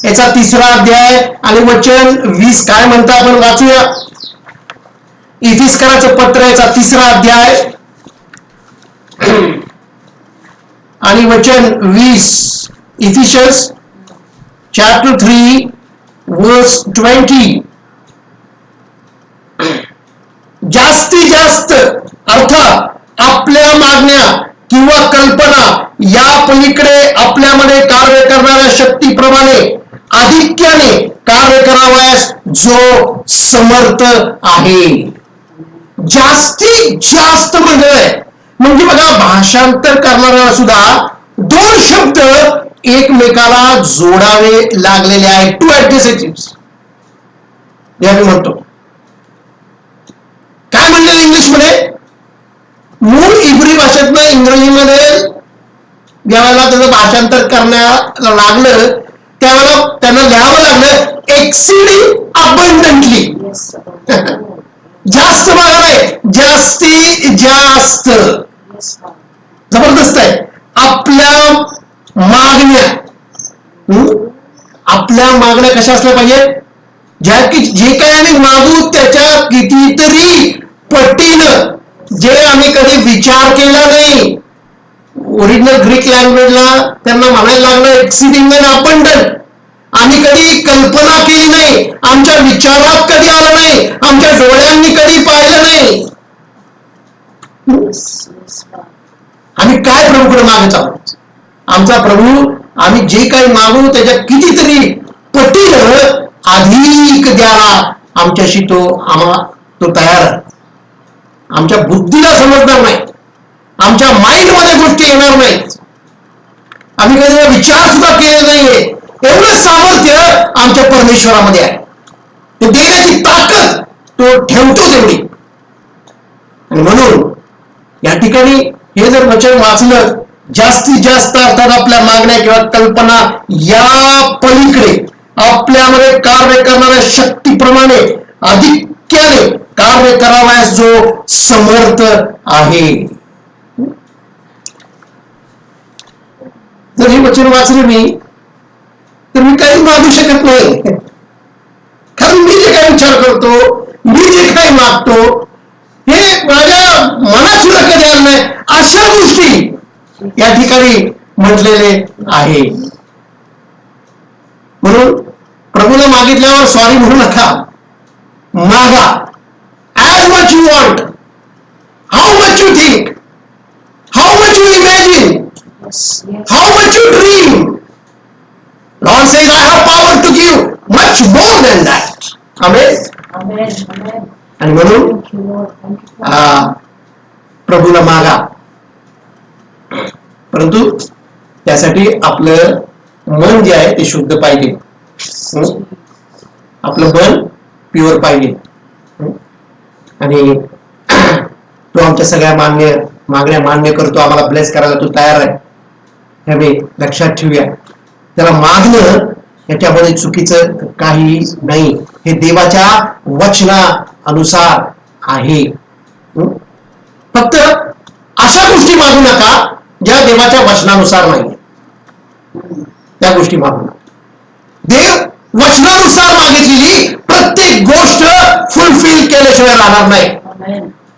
याचा 3रा अध्याय आणि वचन 20 काय म्हणतं आपण वाचूया. इफिस्कराचं पत्र याचा 3रा अध्याय आणि वचन 20. इफिशियन्स चॅप्टर 3 वर्स 20. जास्तीत जास्त अर्थात आपल्या मागण्या किंवा कल्पना या पलीकडे आपल्यामध्ये कार्य करणाऱ्या शक्तीप्रमाणे आधिक्याने कार्य करावयास जो समर्थ आहे. जास्तीत जास्त म्हणजे बघा, भाषांतर करणाऱ्याला सुद्धा 2 शब्द एकमेकाला जोडावे लागलेले आहेत. 2 ऍडजेक्टिव्हज या मी म्हणतो. काय म्हणले इंग्लिशमध्ये? मूळ इब्री भाषेतनं इंग्रजीमध्ये ज्यावेळेला त्याचं भाषांतर करण्याला लागलं त्यावेळेला त्यांना लिहावं लागलं एक्सिडिंग अबंडंटली. जास्त मागा नाही, जास्तीत जास्त. जबरदस्त आहे. आपल्या मागण्या, आपल्या मागण्या कशा असल्या पाहिजे? ज्या की जे काही आम्ही मागू त्याच्या कितीतरी पटीनं जे आम्ही कधी विचार केला नाही. ओरिजिनल ग्रीक लँग्वेजला त्यांना म्हणायला लागलं एक्सिडिंग अँड अबंडंट. आम्ही कधी कल्पना केली नाही, आमच्या विचारात कधी आलं नाही, आमच्या डोळ्यांनी कधी पाहिलं नाही. आम्ही काय प्रभूकडे मागत आहोत? आमचा प्रभू आम्ही जे काही मागू त्याच्या कितीतरी पटीनं अधिक द्यायला आमच्याशी तो तयार आहे. आमच्या बुद्धीला समजणार नाही, आमच्या माइंड मध्ये गोष्टी येणार नाहीत, आम्ही कधी विचार सुद्धा केले नाहीये. एवढं सामर्थ्य आमच्या परमेश्वरामध्ये आहे. ते देण्याची ताकद तो ठेवतो तेवढी. आणि म्हणून या ठिकाणी हे जर वचन वाचलं, जास्तीत जास्त अर्थात आपल्या मागण्या किंवा कल्पना या पलीकडे आपल्यामध्ये कार्य करणाऱ्या शक्तीप्रमाणे आधिक्याने कार्य करावयास जो समर्थ आहे. जर हे वचन वाचले मी तर मी काही मागू शकत नाही, कारण मी जे काही विचार करतो, मी जे काही मागतो, हे माझ्या मनात सुद्धा कधी आलं नाही अशा गोष्टी या ठिकाणी म्हटलेले आहे. म्हणून प्रभूला मागितल्यावर सॉरी म्हणू नका, मागा. As much you want, how much you think, how much you imagine, how much you dream. Lord says, I have power to give much more than that. Amen. आणि म्हणून प्रभूला मागा, परंतु त्यासाठी आपलं मन जे आहे ते शुद्ध पाहिजे. आपलं मन प्युअर पाहिजे. आणि तो आमच्या सगळ्या मागण्या मान्य करतो, आम्हाला ब्लेस करायला तो तयार आहे, हे आम्ही लक्षात ठेवूया. त्याला मागणं याच्यामध्ये चुकीचं काही नाही, हे देवाच्या वचनानुसार आहे. फक्त अशा गोष्टी मागू नका ज्या देवाच्या वचनानुसार नाही, त्या गोष्टी मागू नका. देव वचनानुसार मागितलेली प्रत्येक गोष्ट फुलफिल केल्याशिवाय राहणार नाही.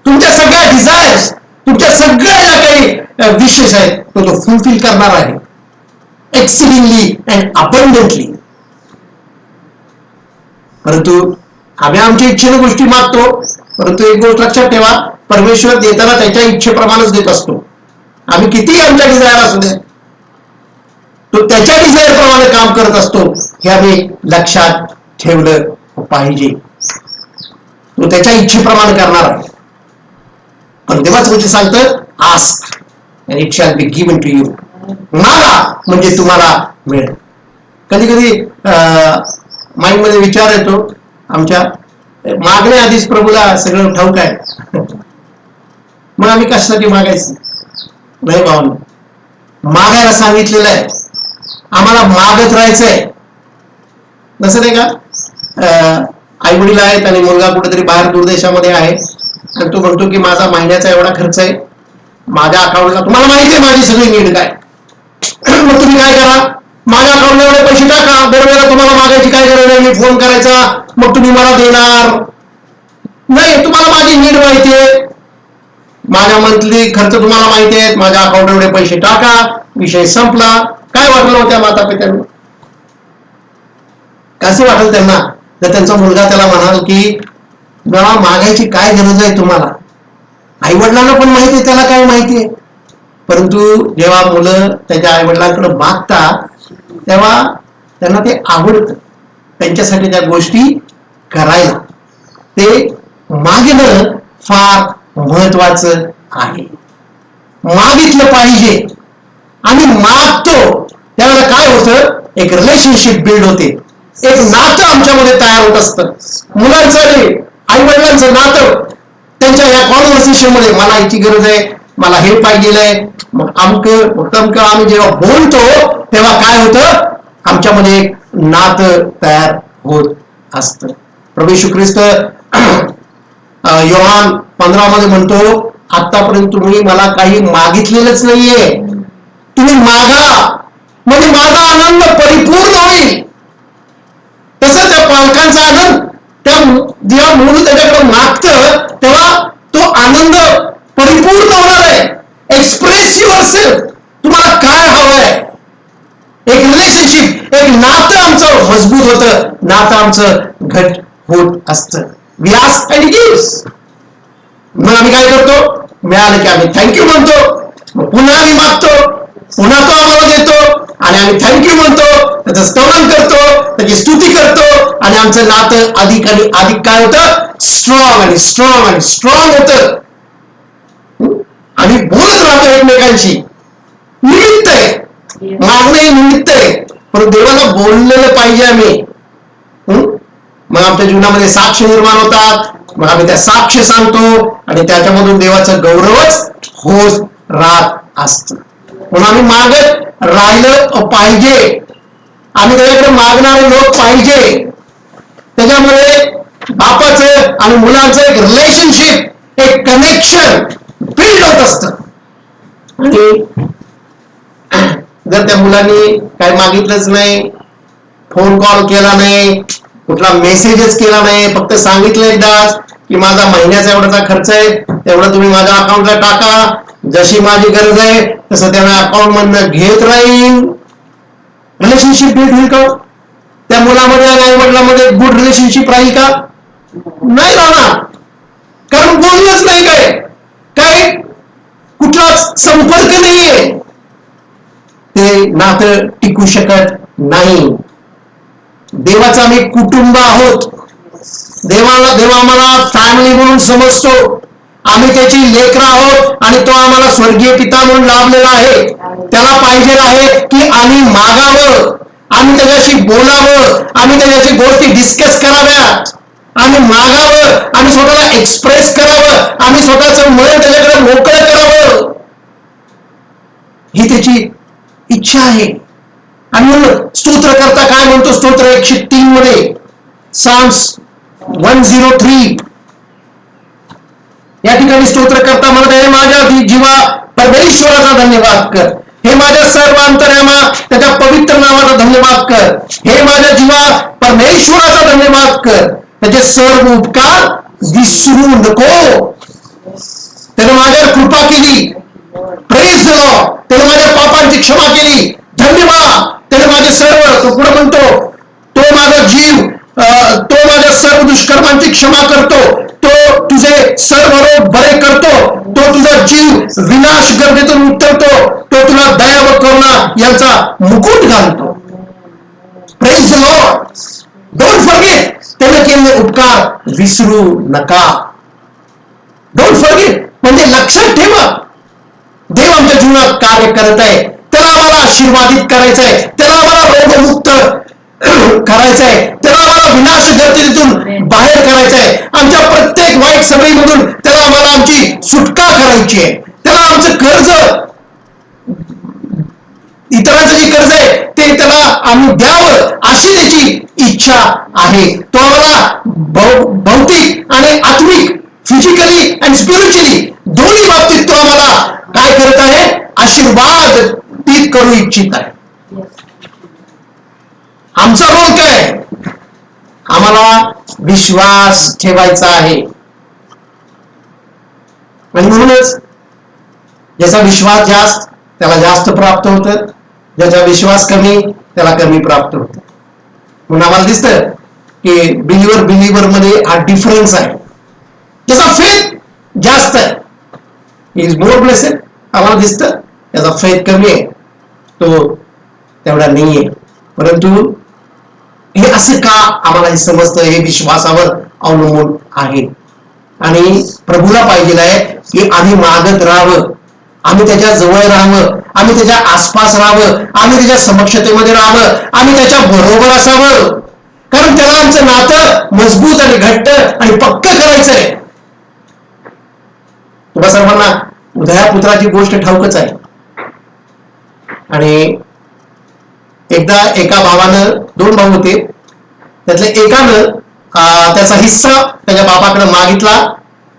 तुमच्या सगळ्या डिझायर्स, तुमच्या सगळ्या ज्या काही विशेष आहेत तो फुलफिल करणार आहे, एक्सिडिंगली अँड अबंडंटली. परंतु आम्ही आमच्या इच्छेने गोष्टी मागतो, परंतु एक गोष्ट लक्षात ठेवा, परमेश्वर देताना त्याच्या इच्छेप्रमाणेच देत असतो. आम्ही किती आमच्या डिझायर असू दे, तो त्याच्या डिझायर प्रमाणे काम करत असतो, हे आम्ही लक्षात ठेवलं पाहिजे. तो त्याच्या इच्छेप्रमाणे करणार आहे. पण देवाच म्हणजे सांगतं, ask and it shall be given to you. मागा म्हणजे तुम्हाला मिळेल. कधी कधी माइंड मध्ये विचार येतो आमच्या, मागण्या आधीच प्रभूला सगळं ठाऊक आहे, मग आम्ही कशासाठी मागायचं नाही. भावना मागायला सांगितलेलं आहे, आम्हाला मागत राहायचंय. जसं नाही का, आई वडील आहेत आणि मुलगा कुठेतरी बाहेर दूरदेशामध्ये आहे आणि तो म्हणतो की माझा महिन्याचा एवढा खर्च आहे, माझ्या अकाउंटला, तुम्हाला माहिती आहे माझी सगळी नीड काय, मग तुम्ही काय करा, माझ्या अकाउंटला एवढे पैसे टाका, दरवेळेला तुम्हाला मागायची काय गरज नाही, मी फोन करायचा मग तुम्ही मला देणार नाही. तुम्हाला माझी नीड माहिती आहे, माझ्या मंथली खर्च तुम्हाला माहिती आहे, माझ्या अकाउंट एवढे पैसे टाका, विषय संपला. काय वाटलं होत्या माता पित्यांना? कसं वाटेल त्यांना तर त्यांचा मुलगा त्याला म्हणाल की मला मागायची काय गरज आहे तुम्हाला? आई वडिलांना पण माहिती आहे त्याला काय माहिती आहे. परंतु जेव्हा मुलं त्याच्या आई वडिलांकडे मागतात तेव्हा त्यांना ते आवडतं, त्यांच्यासाठी त्या गोष्टी करायला. ते मागणं फार महत्वाचं आहे. मागितलं पाहिजे. आम्ही मागतो त्यावेळेला काय होतं, एक रिलेशनशिप बिल्ड होते, एक नातं आमच्यामध्ये तयार होत असतं. मुलांचं आणि आई वडिलांचं नातं त्यांच्या या कॉन्व्हर्सेशन मध्ये, मला याची गरज आहे, मला हे पाहिजे, मग तमकं आम्ही जेव्हा बोलतो तेव्हा काय होतं, आमच्यामध्ये एक नातं तयार होत असतं. प्रभू येशू ख्रिस्त योहान 15 मध्ये म्हणतो, आतापर्यंत तुम्ही मला काही मागितलेलंच नाहीये, तुम्ही मागा म्हणजे माझा आनंद परिपूर्ण होईल. तसं त्या पालकांचा आनंद, जेव्हा मुलं त्याच्याकडे मागतं तेव्हा तो आनंद परिपूर्ण होणार आहे. एक्सप्रेस युअर सेल्फ, तुम्हाला काय हवंय. एक रिलेशनशिप, एक नातं आमचं मजबूत होतं, नातं आमचं घट होत असतं. We ask and gives. मग आम्ही काय करतो, मिळालं की आम्ही थँक्यू म्हणतो, मग पुन्हा आम्ही मागतो, पुन्हा तो आम्हाला देतो आणि आम्ही थँक्यू म्हणतो, त्याचं स्तवन करतो, त्याची स्तुती करतो आणि आमचं नातं अधिक आणि अधिक काय होतं, स्ट्रॉंग आणि स्ट्रॉंग आणि स्ट्रॉंग होतं. आम्ही बोलत राहतो एकमेकांशी. निमित्त आहे, मागणं हे निमित्त आहे, पण देवाला बोललेलं पाहिजे आम्ही. मग आमच्या जीवनामध्ये साक्ष निर्माण होतात, मग आम्ही त्या साक्ष सांगतो आणि त्याच्यामधून देवाचा गौरवच होत राहत असत. म्हणून आम्ही मागत राहिलं पाहिजे. आम्ही त्याच्याकडे मागणारे लोक पाहिजे. त्याच्यामध्ये बापाचं आणि मुलांचं एक रिलेशनशिप, एक कनेक्शन बिल्ड होत असतं. आणि जर त्या मुलांनी काही मागितलंच नाही, फोन कॉल केला नाही, कुठला मेसेजच केला नाही, फक्त सांगितलं एकदाच की माझा महिन्याचा एवढाचा खर्च आहे, तेवढं तुम्ही माझ्या अकाउंटला टाका, जशी माझी गरज आहे तसं त्यांना अकाउंट मधनं घेत राहील, रिलेशनशिप बिल्ड होईल का? त्या मुलामध्ये आणि आई वडिलांमध्ये गुड रिलेशनशिप राहील का? नाही राहणार. कारण बोलणंच नाही, काय कुठलाच संपर्क नाहीये, ते नातं टिकू शकत नाही. देवाचं आम्ही कुटुंब आहोत. देव आम्हाला फॅमिली म्हणून समजतो. आम्ही त्याची लेकरं आहोत आणि तो आम्हाला स्वर्गीय पिता म्हणून लाभलेला आहे. त्याला पाहिजे आहे की आम्ही मागावं, आम्ही त्याच्याशी बोलावं, आम्ही त्याच्याशी गोष्टी डिस्कस कराव्यात, आम्ही मागावं, आम्ही स्वतःला एक्सप्रेस करावं, आम्ही स्वतःचं मन त्याच्याकडे मोकळं करावं, ही त्याची इच्छा आहे. आणि म्हणून स्तोत्रकर्ता काय म्हणतो? स्तोत्र 103 मध्ये, साम्स 103 या ठिकाणी स्तोत्रकर्ता म्हणत आहे, माझ्या जीवा परमेश्वराचा धन्यवाद कर, हे माझ्या सर्व अंतर्यामा त्याच्या पवित्र नावाचा धन्यवाद कर, हे माझ्या जीवा परमेश्वराचा धन्यवाद कर, त्याचे सर्व उपकार विसरू नको. त्याने माझ्यावर कृपा केली, प्रेज द लॉर्ड, त्याने माझ्या पापांची क्षमा केली, धन्यवाद. त्याने माझे सर्व, तो पुढे म्हणतो, तो माझा जीव, तो माझ्या सर्व दुष्कर्मांची क्षमा करतो, तो तुझे सर्व रोग बरे करतो, तो तुझा जीव विनाश गर्दीतून उतरतो, तो तुला दया व करुणा यांचा मुकुट घालतो. Praise the Lord. Don't forget, त्याने केलेले उपकार विसरू नका. डोंट फॉरगेट म्हणजे लक्षात ठेवा, देव आमच्या जीवनात कार्य करत आहे, त्याला आम्हाला आशीर्वादित करायचं आहे, त्याला आम्हाला रोगमुक्त करायचं आहे, त्याला आम्हाला विनाश गर्दीतून बाहेर करायचं आहे, आमच्या प्रत्येक वाईट सवयीमधून त्याला आम्हाला आमची सुटका करायची आहे, त्याला आमचं कर्ज, इतरांचं जे कर्ज आहे ते त्याला आम्ही द्यावं, अशी त्याची इच्छा आहे. तो आम्हाला भौतिक आणि आत्मिक, फिजिकली आणि स्पिरिच्युअली दोन्ही बाबतीत तो आम्हाला काय करत आहे? आशीर्वाद तीत करू इच्छित आहे. आमचा रोल काय? आम्हाला विश्वास ठेवायचा आहे. आणि म्हणूनच ज्याचा विश्वास जास्त त्याला जास्त प्राप्त होतं, ज्याचा विश्वास कमी त्याला कमी प्राप्त होतं. म्हणून आम्हाला दिसतं की बिलीवर मध्ये हा डिफरन्स आहे. ज्याचा फेथ जास्त आहे इज मोर ब्लेसेड, आम्हाला दिसतं त्याचा फेथ कमी आहे, तो तेवढा नाहीये. परंतु हे असं का आम्हाला हे समजतं? हे विश्वासावर अवलंबून आहे. आणि प्रभूला पाहिजे आहे की आम्ही मागत राहावं, आम्ही त्याच्या जवळ राहावं, आम्ही त्याच्या आसपास राहावं, आम्ही त्याच्या समक्षतेमध्ये राहावं, आम्ही त्याच्या बरोबर असावं. कारण त्याला आमचं नातं मजबूत आणि घट्ट आणि पक्क करायचंय. तुम्हा सर्वांना उदयापुत्राची गोष्ट ठाऊकच आहे. आणि एकदा एका भावानं, 2 भाऊ होते, त्यातल्या एकानं त्याचा हिस्सा त्याच्या बापाकडे मागितला.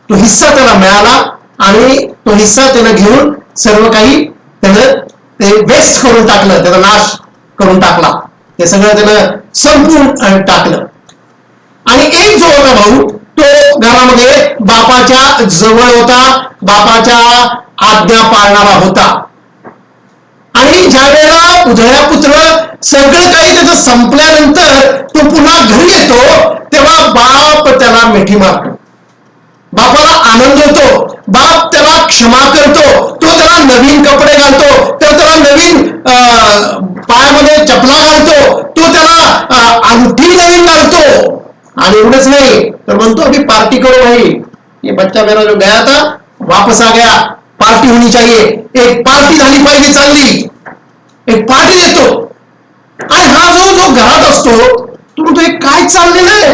तो हिस्सा त्याला मिळाला आणि तो हिस्सा त्यानं घेऊन सर्व काही त्यानं ते वेस्ट करून टाकलं, त्याचा नाश करून टाकला, ते सगळं त्यानं संपून टाकलं. आणि एक जो होता भाऊ, तो घरामध्ये बापाच्या जवळ होता, बापाच्या आज्ञा पाळणारा होता. आणि ज्या वेळेला उदयापुत्र सगळं काही त्याचं संपल्यानंतर तो पुन्हा घरी येतो, तेव्हा बाप त्याला मिठी मारतो, बापाला आनंद होतो, बाप त्याला क्षमा करतो, तो त्याला नवीन कपडे घालतो, तो त्याला नवीन पायामध्ये चपला घालतो, तो त्याला अंगठी नवीन घालतो. आणि एवढंच नाही तर म्हणतो अभी पार्टी करो भाई, ये बच्चा मेरा जो गया था वापस आ गया, पार्टी होनी चाहिए, एक पार्टी झाली पाहिजे, चांगली एक पार्टी देतो. आणि हा जो घरात असतो तो म्हणतो काय चाललेलं आहे,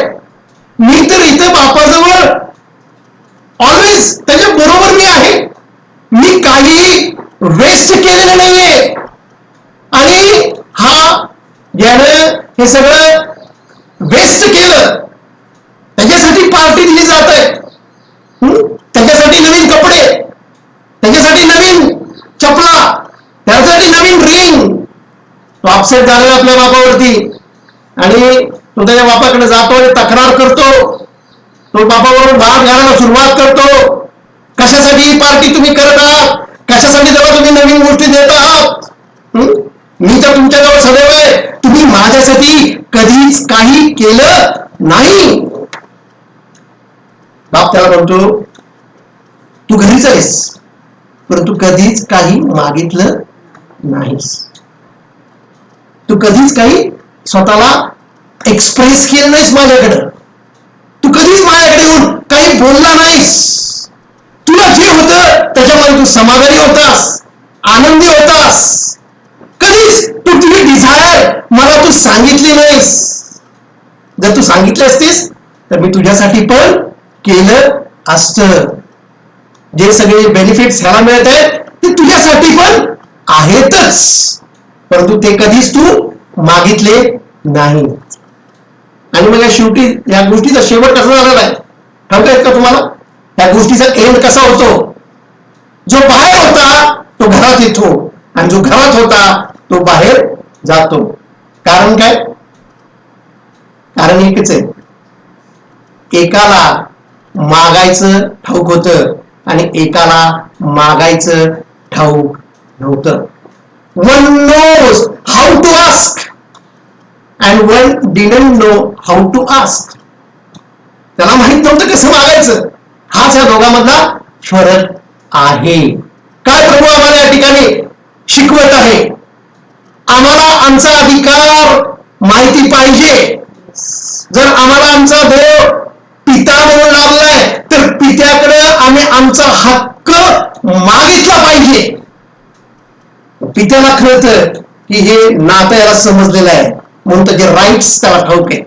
मी तर इथे बापाजवळ ऑलवेज त्याच्या बरोबर मी आहे, मी काही वेस्ट केलेलं नाहीये. आणि हा ज्यानं हे सगळं वेस्ट केलं त्याच्यासाठी पार्टी दिली जात आहे, त्याच्यासाठी नवीन कपडे, त्याच्यासाठी नवीन चपला, त्यासाठी नवीन रिंग. तो अपसेट झालेला आपल्या बापावरती आणि तो त्याच्या बापाकडे जातो आणि तक्रार करतो. तो बापाबरोबर भाग घालायला सुरुवात करतो. कशासाठी ही पार्टी तुम्ही करत आहात? कशासाठी जेव्हा तुम्ही नवीन गोष्टी देत आहात? मी तर तुमच्याजवळ सदैव आहे, तुम्ही माझ्यासाठी कधीच काही केलं नाही. बाप त्याला म्हणतो, तू घरीच आहेस परंतु कधीच काही मागितलं नाहीस. तू कधीच काही स्वतःला एक्सप्रेस केलं नाहीस माझ्याकडं. तू कधीच माझ्याकडे येऊन काही बोलला नाहीस. तुला जे होतं त्याच्यामध्ये तू समाधानी होतास, आनंदी होतास. कधीच तू तुझी डिझायर मला तू सांगितली नाहीस. जर तू सांगितलं असतीस तर मी तुझ्यासाठी पण केलं असतं. जे सगळे बेनिफिट्स ह्याला मिळत आहेत ते तुझ्यासाठी पण आहेतच, परंतु ते कधीच तू मागितले नाही. आणि मग या शेवटी या गोष्टीचा शेवट कसा झालेला आहे ठाऊक आहेत का तुम्हाला? या गोष्टीचा एंड कसा होतो? जो बाहेर होता तो घरात येतो आणि जो घरात होता तो बाहेर जातो. कारण काय? कारण एकच आहे, एकाला मागायचं ठाऊक होतं आणि एकाला मागायचं ठाऊक नव्हतं. One knows how to ask and one didn't know how to ask. त्याला माहित नव्हतं कसं मागायचं. हाच या दोघांमधला फरक आहे. काय प्रभू आम्हाला या ठिकाणी शिकवत आहे? आम्हाला आमचा अधिकार माहिती पाहिजे. जर आम्हाला आमचा देव पिता म्हणून लाभलाय तर पित्याकडे आम्ही आमचा हक्क मागितला पाहिजे. पित्याला कळतं की हे नातं याला समजलेलं आहे म्हणून त्याचे राईट्स त्याला ठाऊक आहेत.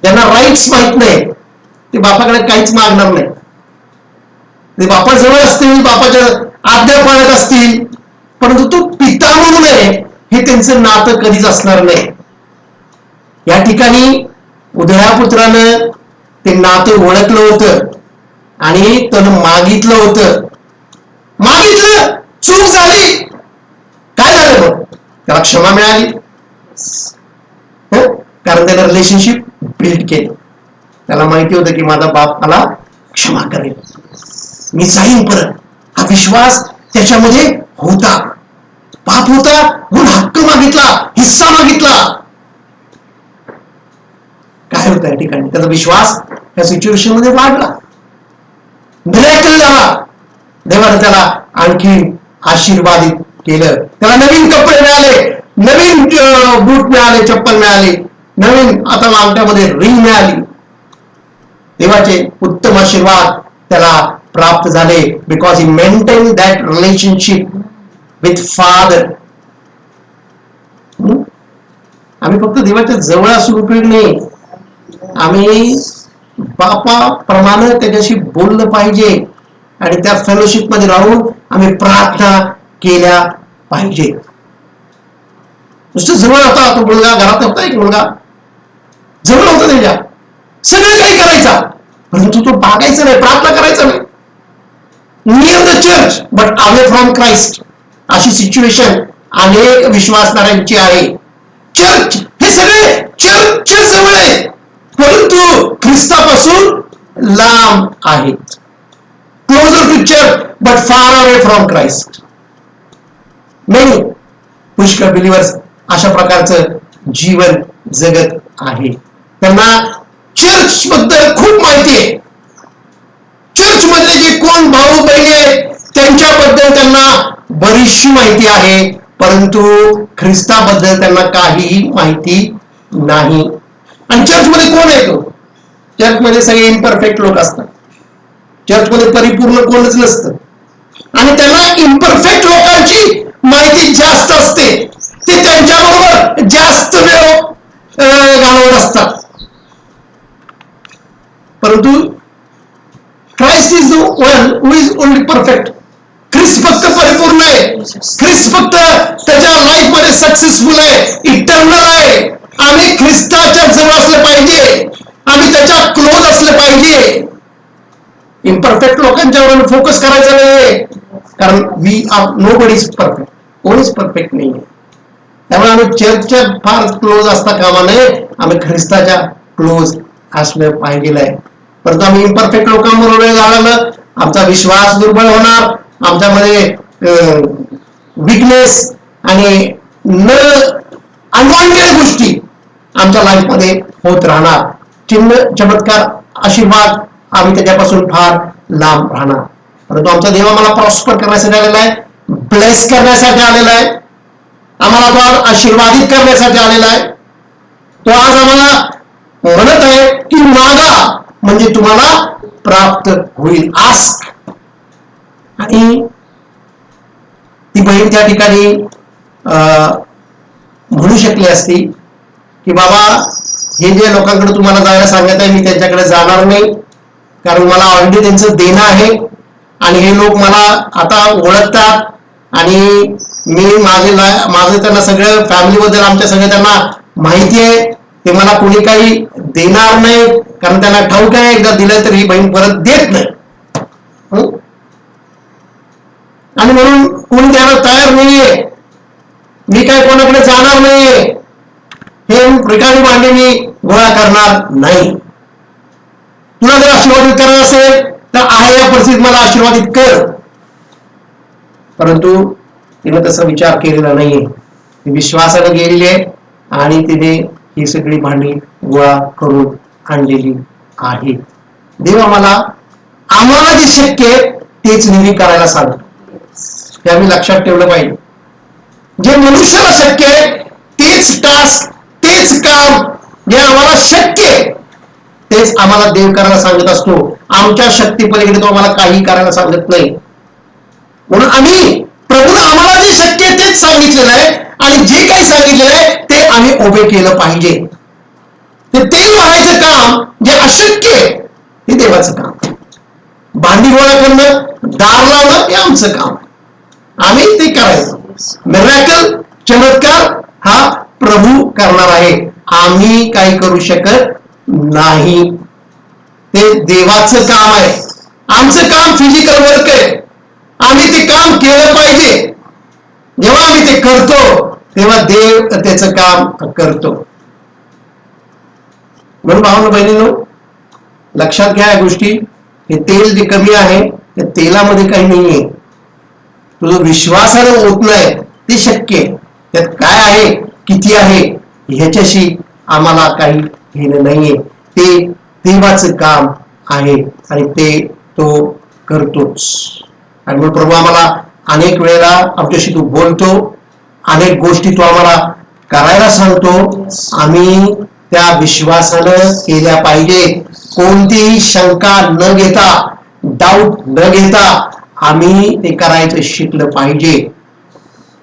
ज्यांना राईट्स माहित नाही ते बापाकडे काहीच मागणार नाही. ते बापाजवळ असतील, बापाच्या आज्ञा पाळत असतील, परंतु तो पिता म्हणून आहे हे त्यांचं नातं कधीच असणार नाही. या ठिकाणी उधळ्यापुत्रानं ते नातं ओळखलं होतं आणि त्यानं मागितलं होतं. मागितलं, चूक झाली, काय झालं मग? त्याला क्षमा मिळाली. कारण त्यानं रिलेशनशिप बिल्ड केलं. त्याला माहिती होतं की माझा बाप मला क्षमा करेल, मी जाईन परत. हा विश्वास त्याच्यामध्ये होता. बाप होता म्हणून हक्क मागितला, हिस्सा मागितला. काय होतं या ठिकाणी? त्याचा विश्वास त्या सिच्युएशन मध्ये वाढला, मिरेकल झाला. देवाने त्याला आणखी आशीर्वादित केलं. त्याला नवीन कपडे मिळाले, नवीन बूट मिळाले, चप्पल मिळाली, नवीन आता अंगठ्यामध्ये रिंग मिळाली. देवाचे उत्तम आशीर्वाद त्याला प्राप्त झाले. Because he maintain that relationship with father. आम्ही फक्त देवाच्या जवळ असून उपयोग नाही, आम्ही बापाप्रमाणे त्याच्याशी बोललं पाहिजे आणि त्या फेलोशिप मध्ये राहून आम्ही प्रार्थना केल्या पाहिजे. नुसतं जवळ होता तो मुलगा, घरात होता एक मुलगा, जवळ होता त्याच्या, सगळं काही करायचा, परंतु तो बागायचा नाही, प्रार्थना करायचा नाही. Near the church but away from Christ. अशी सिच्युएशन अनेक विश्वासणाऱ्यांची आहे. चर्च हे सगळे चर्चच्या जवळ आहे परंतु ख्रिस्तापासून लांब आहेत. Closer to church but far away from Christ. Many पुष्कळ बिलीवर्स अशा प्रकारचं जीवन जगत आहे. त्यांना चर्च बद्दल खूप माहिती आहे. चर्च मधले जे कोण भाऊ बहिणी आहेत त्यांच्याबद्दल त्यांना बरीचशी माहिती आहे, परंतु ख्रिस्ताबद्दल त्यांना काहीही माहिती नाही. आणि चर्चमध्ये कोण येतो? चर्चमध्ये सगळे इम्परफेक्ट लोक असतात. चर्चमध्ये परिपूर्ण कोणच नसतं आणि त्यांना इम्परफेक्ट लोकांची माहिती जास्त असते. ते त्यांच्याबरोबर जास्त वेळ घालवत असतात. परंतु Christ is the one who is only perfect. ख्रिस्त फक्त परिपूर्ण आहे. ख्रिस्त फक्त त्याच्या लाईफ मध्ये सक्सेसफुल आहे, इटर्नल आहे. आम्ही ख्रिस्ताच्या जवळ असलं पाहिजे. आम्ही त्याच्या क्लोज असलं पाहिजे. इम्परफेक्ट लोकांच्यावर फोकस करायचा नाहीये, कारण we are nobody is perfect, कोणीच परफेक्ट नाहीये. त्यामुळे आम्ही चर्चच्या फार क्लोज असता कामा नये, आम्ही ख्रिस्ताच्या क्लोज असलं पाहिजे. परंतु आम्ही इम्परफेक्ट लोकांबरोबर झालं, आमचा विश्वास दुर्बळ होणार, आमच्यामध्ये विकनेस आणि न अनवॉन्टेड गोष्टी आमच्या लाईफमध्ये होत राहणार. चिन्ह, चमत्कार, आशीर्वाद आम्ही त्याच्यापासून फार लांब राहणार. परंतु आमचा देव आम्हाला प्रॉस्पर करण्यासाठी आलेला आहे, ब्लेस करण्यासाठी आलेला आहे, आम्हाला तो आशीर्वादित करण्यासाठी आलेला आहे. तो आज आम्हाला म्हणत आहे की मागा म्हणजे तुम्हाला प्राप्त होईल. आस्क. आणि ती बहीण त्या ठिकाणी म्हणू शकली असती की बाबा, हे जे लोकांकडे तुम्हाला जायला सांगत आहे मी त्यांच्याकडे जाणार नाही, कारण मला ऑलरेडी त्यांचं देणं आहे आणि हे लोक मला आता ओळखतात आणि मी माझं त्यांना सगळं फॅमिलीबद्दल आमच्या सगळं त्यांना माहिती आहे. ते मला कोणी काही देणार नाही, कारण त्यांना ठाऊक आहे एकदा दिलं तर ही बहीण परत देत नाही. आणि म्हणून कोणी द्यायला तयार नाहीये. मी काय कोणाकडे जाणार नाहीये, हे रिकामी भांडी मी गोळा करणार नाही. तुला जर आशीर्वादित करायचं असेल तर आहे या परिस्थितीत मला आशीर्वादित कर. परंतु तिने तसा विचार केलेला नाहीये. ती विश्वासाने गेलेली आहे आणि तिने ही सगळी भांडी गोळा करून आणलेली आहे. देव आम्हाला जे शक्य आहे तेच नेहमी करायला सांगतो. हे आम्ही लक्षात ठेवलं पाहिजे. जे मनुष्याला शक्य आहे तेच टास्क, तेच काम जे आम्हाला शक्य आहे तेच आम्हाला देव करायला सांगत असतो. आमच्या शक्ती पलीकडे तो आम्हाला काही करायला सांगत नाही. म्हणून आम्ही प्रभूने आम्हाला जे शक्य आहे तेच सांगितलेलं आहे आणि जे काही सांगितलेलं आहे ते आम्ही ओबे केलं पाहिजे. ते तेल भरायचं काम जे अशक्य आहे ते देवाचं काम. भांडी गोळा करणं, दार लावणं हे आमचं काम, आम्ही ते करायचं. मिरॅकल, चमत्कार हा प्रभू करणार आहे, आम्ही काही करू शकत नाही. ते देवाचं काम आहे. आमचं काम फिजिकल वर्क आहे. आम्ही ते काम केलं पाहिजे. जेव्हा आम्ही ते करतो तेव्हा देव त्याचं काम करतो. म्हणून भावांनो बहिणींनो, लक्षात घ्या या गोष्टी. हे तेल जे कमी आहे त्या तेलामध्ये काही नाहीये. तुझं विश्वासाने ओतलंय ते शक्य आहे. त्यात काय आहे, किती आहे ह्याच्याशी आम्हाला काही घेणं नाहीये. ते देवाचं काम आहे आणि ते तो करतोच. आणि मग प्रभू आम्हाला अनेक वेळेला आमच्याशी तू बोलतो, अनेक गोष्टी तू आम्हाला करायला सांगतो. आम्ही त्या विश्वासानं केल्या पाहिजे. कोणतीही शंका न घेता, डाऊट न घेता आम्ही ते करायचं शिकलं पाहिजे.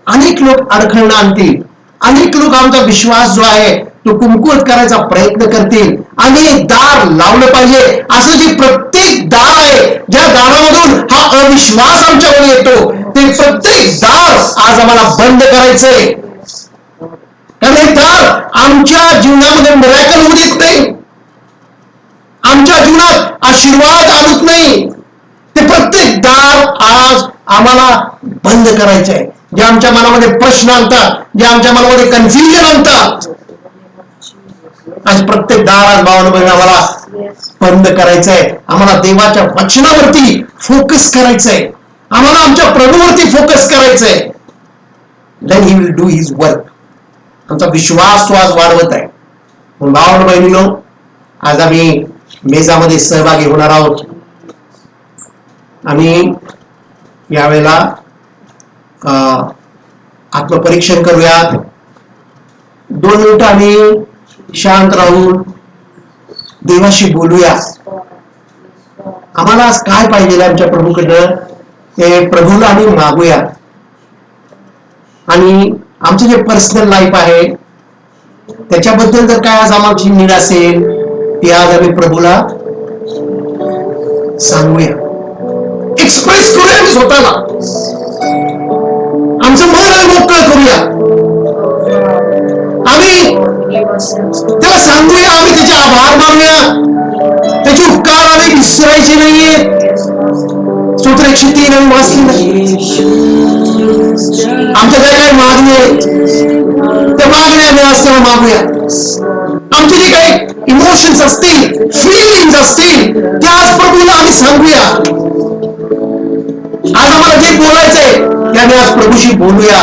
अनेक लोक अडखळणं आणतील, अनेक लोक आमचा विश्वास जो आहे तो कमकुवत करायचा प्रयत्न करतील. अनेक दार लावलं पाहिजे. असं जे प्रत्येक दार आहे ज्या दारामधून हा अविश्वास आमच्यावर येतो ते प्रत्येक दार आज आम्हाला बंद करायचंय. कारण हे दार आमच्या जीवनामध्ये मिरॅकल होऊ देत नाही, आमच्या जीवनात आशीर्वाद आणत नाही. ते प्रत्येक दार आज आम्हाला बंद करायचे आहे. जे आमच्या मनामध्ये प्रश्न आणतात, जे आमच्या मनामध्ये कन्फ्युजन आणतात, आज प्रत्येक दार आज भावानं बहिणी आम्हाला बंद करायचं आहे. आम्हाला देवाच्या वचनावरती फोकस करायचं आहे. आम्हाला आमच्या प्रभूवरती फोकस करायचं आहे. Then he will do his work. आमचा विश्वास तो आज वाढवत आहे. भावानं बहिणीनो, आज आम्ही मेजामध्ये सहभागी होणार आहोत. आम्ही यावेळेला आत्मपरीक्षण करूयात. 2 मिनिटं आम्ही शांत राहून देवाशी बोलूया. आम्हाला आज काय पाहिजे आमच्या प्रभूकडं ते प्रभूला आम्ही मागूया. आणि आमचं जे पर्सनल लाईफ आहे त्याच्याबद्दल जर काय आज आमची नीड असेल ती आज आम्ही प्रभूला सांगूया, एक्सप्रेस करूया मी स्वतःला. आमचं मन मोकळं करूया. आम्ही त्याला सांगूया, आम्ही त्याचे आभार मानूया. मागूया. त्याचे उपकार आम्ही विसरायचे नाहीये. स्तोत्र 103 आम्ही वाचली नाही. आमच्या काय काय मागणी आहे त्या मागण्या आम्ही असताना मागूया. आमचे जे काही इमोशन्स असतील, फिलिंग्स असतील, त्याच प्रभूला आम्ही सांगूया. आज आम्हाला जे बोलायचंय ते आम्ही आज प्रभूशी बोलूया.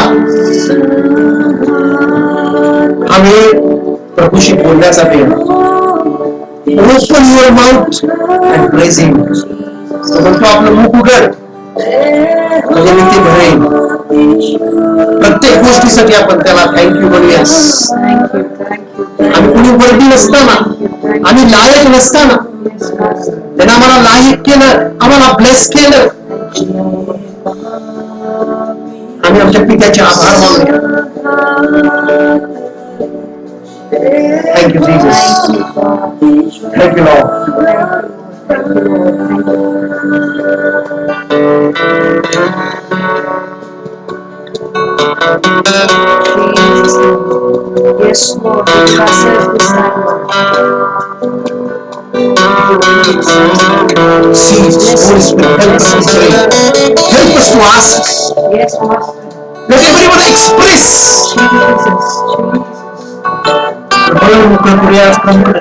आम्ही प्रभूशी बोलण्याचा वेळ. Open your mouth and praise him. तो म्हणतो आपलं मुख उघड म्हणजे मी ते भरेन. प्रत्येक गोष्टीसाठी आपण त्याला थँक्यू म्हणूया. आम्ही कुणी वर्दी नसताना, आम्ही लायक नसताना त्याने आम्हाला लायक केलं, आम्हाला ब्लेस केलं. आम्ही आमच्या पित्याचे आभार मानूया. Thank you Jesus. Thank you Lord. Yes, Lord, See, Holy Spirit, help us to pray. Help us to ask. yes, Master. Let everyone express. प्रभू मुख करूया प्रभू.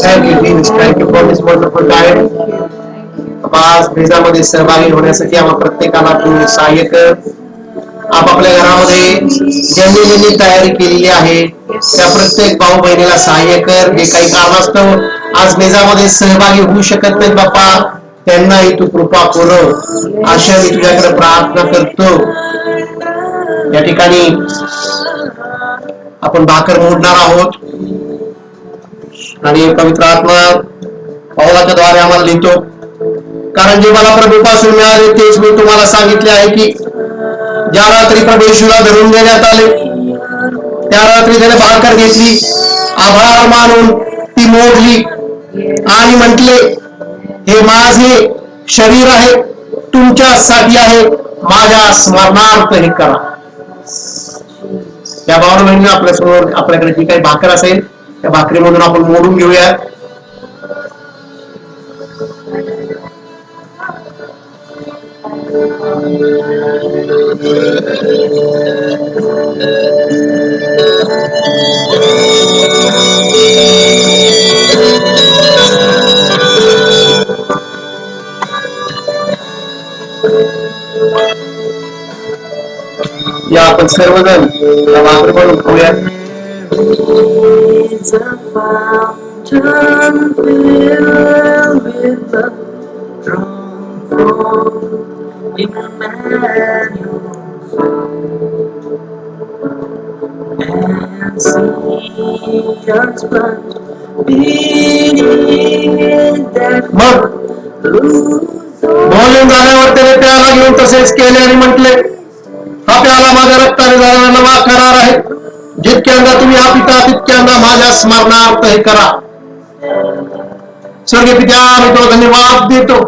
Thank you, Jesus. Thank you for this wonderful time. आज भेदामध्ये सहभागी होण्यासाठी आम्हा प्रत्येकाला तू सहाय्य कर. आपापल्या घरामध्ये ज्यांनी ज्यांनी तयारी केलेली आहे त्या प्रत्येक भाऊ बहिणीला सहाय्य कर. जे काही कारणास्तव आज मेजामध्ये सहभागी होऊ शकत नाहीत बाप्पा, त्यांनाही तू कृपा पुरव. अशा मी तुझ्याकडे प्रार्थना करतो. या ठिकाणी आपण भाकर मोडणार आहोत आणि पवित्र आत्मा पावलाच्या द्वारे आम्हाला लिहितो. कारण जे मला प्रभूपासून मिळाले तेच मी तुम्हाला सांगितले आहे की ज्या रात्री प्रभू येशूला धरून देण्यात आले त्या रात्री त्याने भाकर घेतली, आभार मानून ती मोडली आणि म्हटले, हे माझे शरीर आहे, तुमच्यासाठी आहे, माझ्या स्मरणार्थ हे करा. त्या भावना म्हणजे आपल्यासमोर आपल्याकडे जी काही भाकर असेल त्या भाकरीमधून आपण मोडून घेऊया. या आपण सर्वजण त्या भाकरीमधून खाऊया. मग भोजन झाल्यावर त्याने प्याला घेऊन तसेच केले आणि म्हटले, हा प्याला माझ्या रक्ताने झालेला नवा करार आहे. जितक्यांदा तुम्ही हा पिता तितक्यांदा माझ्या स्मरणार्थ हे करा. स्वर्गीय पित्या, आम्ही तो धन्यवाद देतो.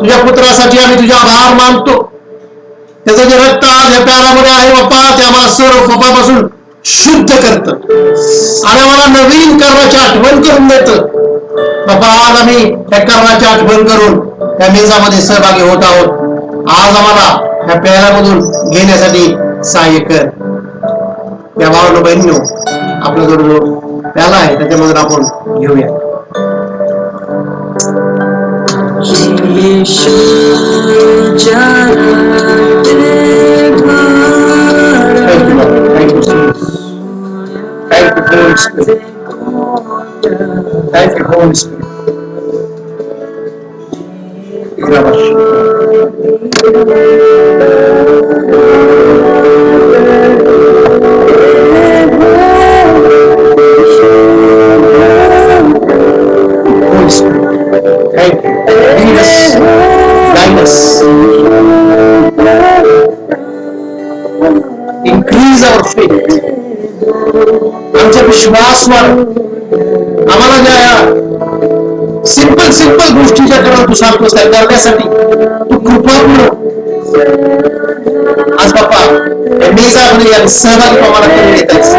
तुझ्या पुत्रासाठी आम्ही तुझा आभार मानतो. त्याचं जे रक्त आज या प्यारामध्ये आहे बाप्पा, ते आम्हाला सर्व पापापासून शुद्ध करत आणि आम्हाला नवीन कर्माची आठवण करून देत. बाप्पा, आज आम्ही त्या कर्माची आठवण करून त्या मेजामध्ये सहभागी होत आहोत. आज आम्हाला या प्यारामधून घेण्यासाठी सहाय्य कर. या भावानो बहिणीनो, आपला जो प्याला आहे त्याच्यामधून आपण घेऊया. Thank you, Holy Spirit. increase our faith. आमचा विश्वास वाढ. आम्हाला ज्या सिंपल गोष्टीच्या करत तू सांगतोस त्या करण्यासाठी तू कृपा पुरव. आज बाप्पा या मेजामध्ये या सहभागी आम्हाला करून घेत आहेस.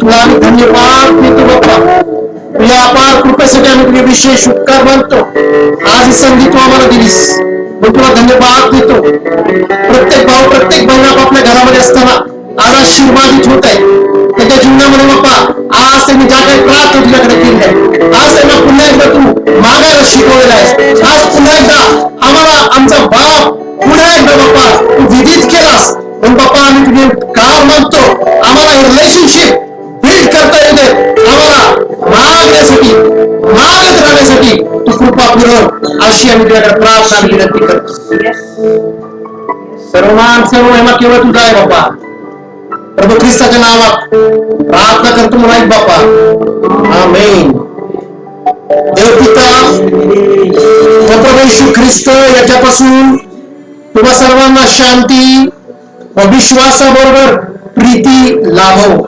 तुला आम्ही धन्यवाद देतो बाप्पा. तुझ्या अपार कृपेसाठी आम्ही तुझे विशेष उपकार मानतो. आज ही संधी तू आम्हाला दिलीस. तुला धन्यवाद देतो. प्रत्येक भाऊ प्रत्येक बहीण आपल्या घरामध्ये असताना आज आशीर्वादित होत आहे. त्याच्या जीवनामध्ये बाप्पा आज त्यांनी ज्या काही प्रार्थना तुझ्याकडे केली आहे आज त्यांना पुन्हा एकदा तू मागायला शिकवलेला आहेस. आज पुन्हा एकदा आम्हाला आमचा बाप पुन्हा एकदा बाप्पा तू विदित केलास. पण बाप्पा आम्ही तुझे काम मानतो. आम्हाला हे रिलेशनशिप बिल्ड करता येते. आम्हाला मागण्यासाठी मागत राहण्यासाठी तू कृपा पुरव अशी आम्ही तुझ्याकडे प्रार्थना विनंती करतो. सर्वमान सर्व महिमा केवळ तुझा आहे बाप्पा. प्रभू ख्रिस्ताच्या नावात प्रार्थना करतो मला एक बाप्पा. आमेन. देव पिता व प्रभू येशू ख्रिस्त याच्यापासून तुम्हा सर्वांना शांती व विश्वासाबरोबर प्रीती लाभो.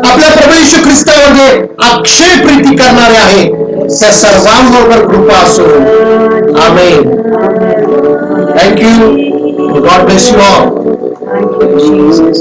आपल्या प्रभू येशू ख्रिस्तामध्ये अक्षय प्रीती करणारे आहे त्या सर्वांबरोबर कृपा असो. Amen. Thank you. God bless you all. Thank you, Jesus.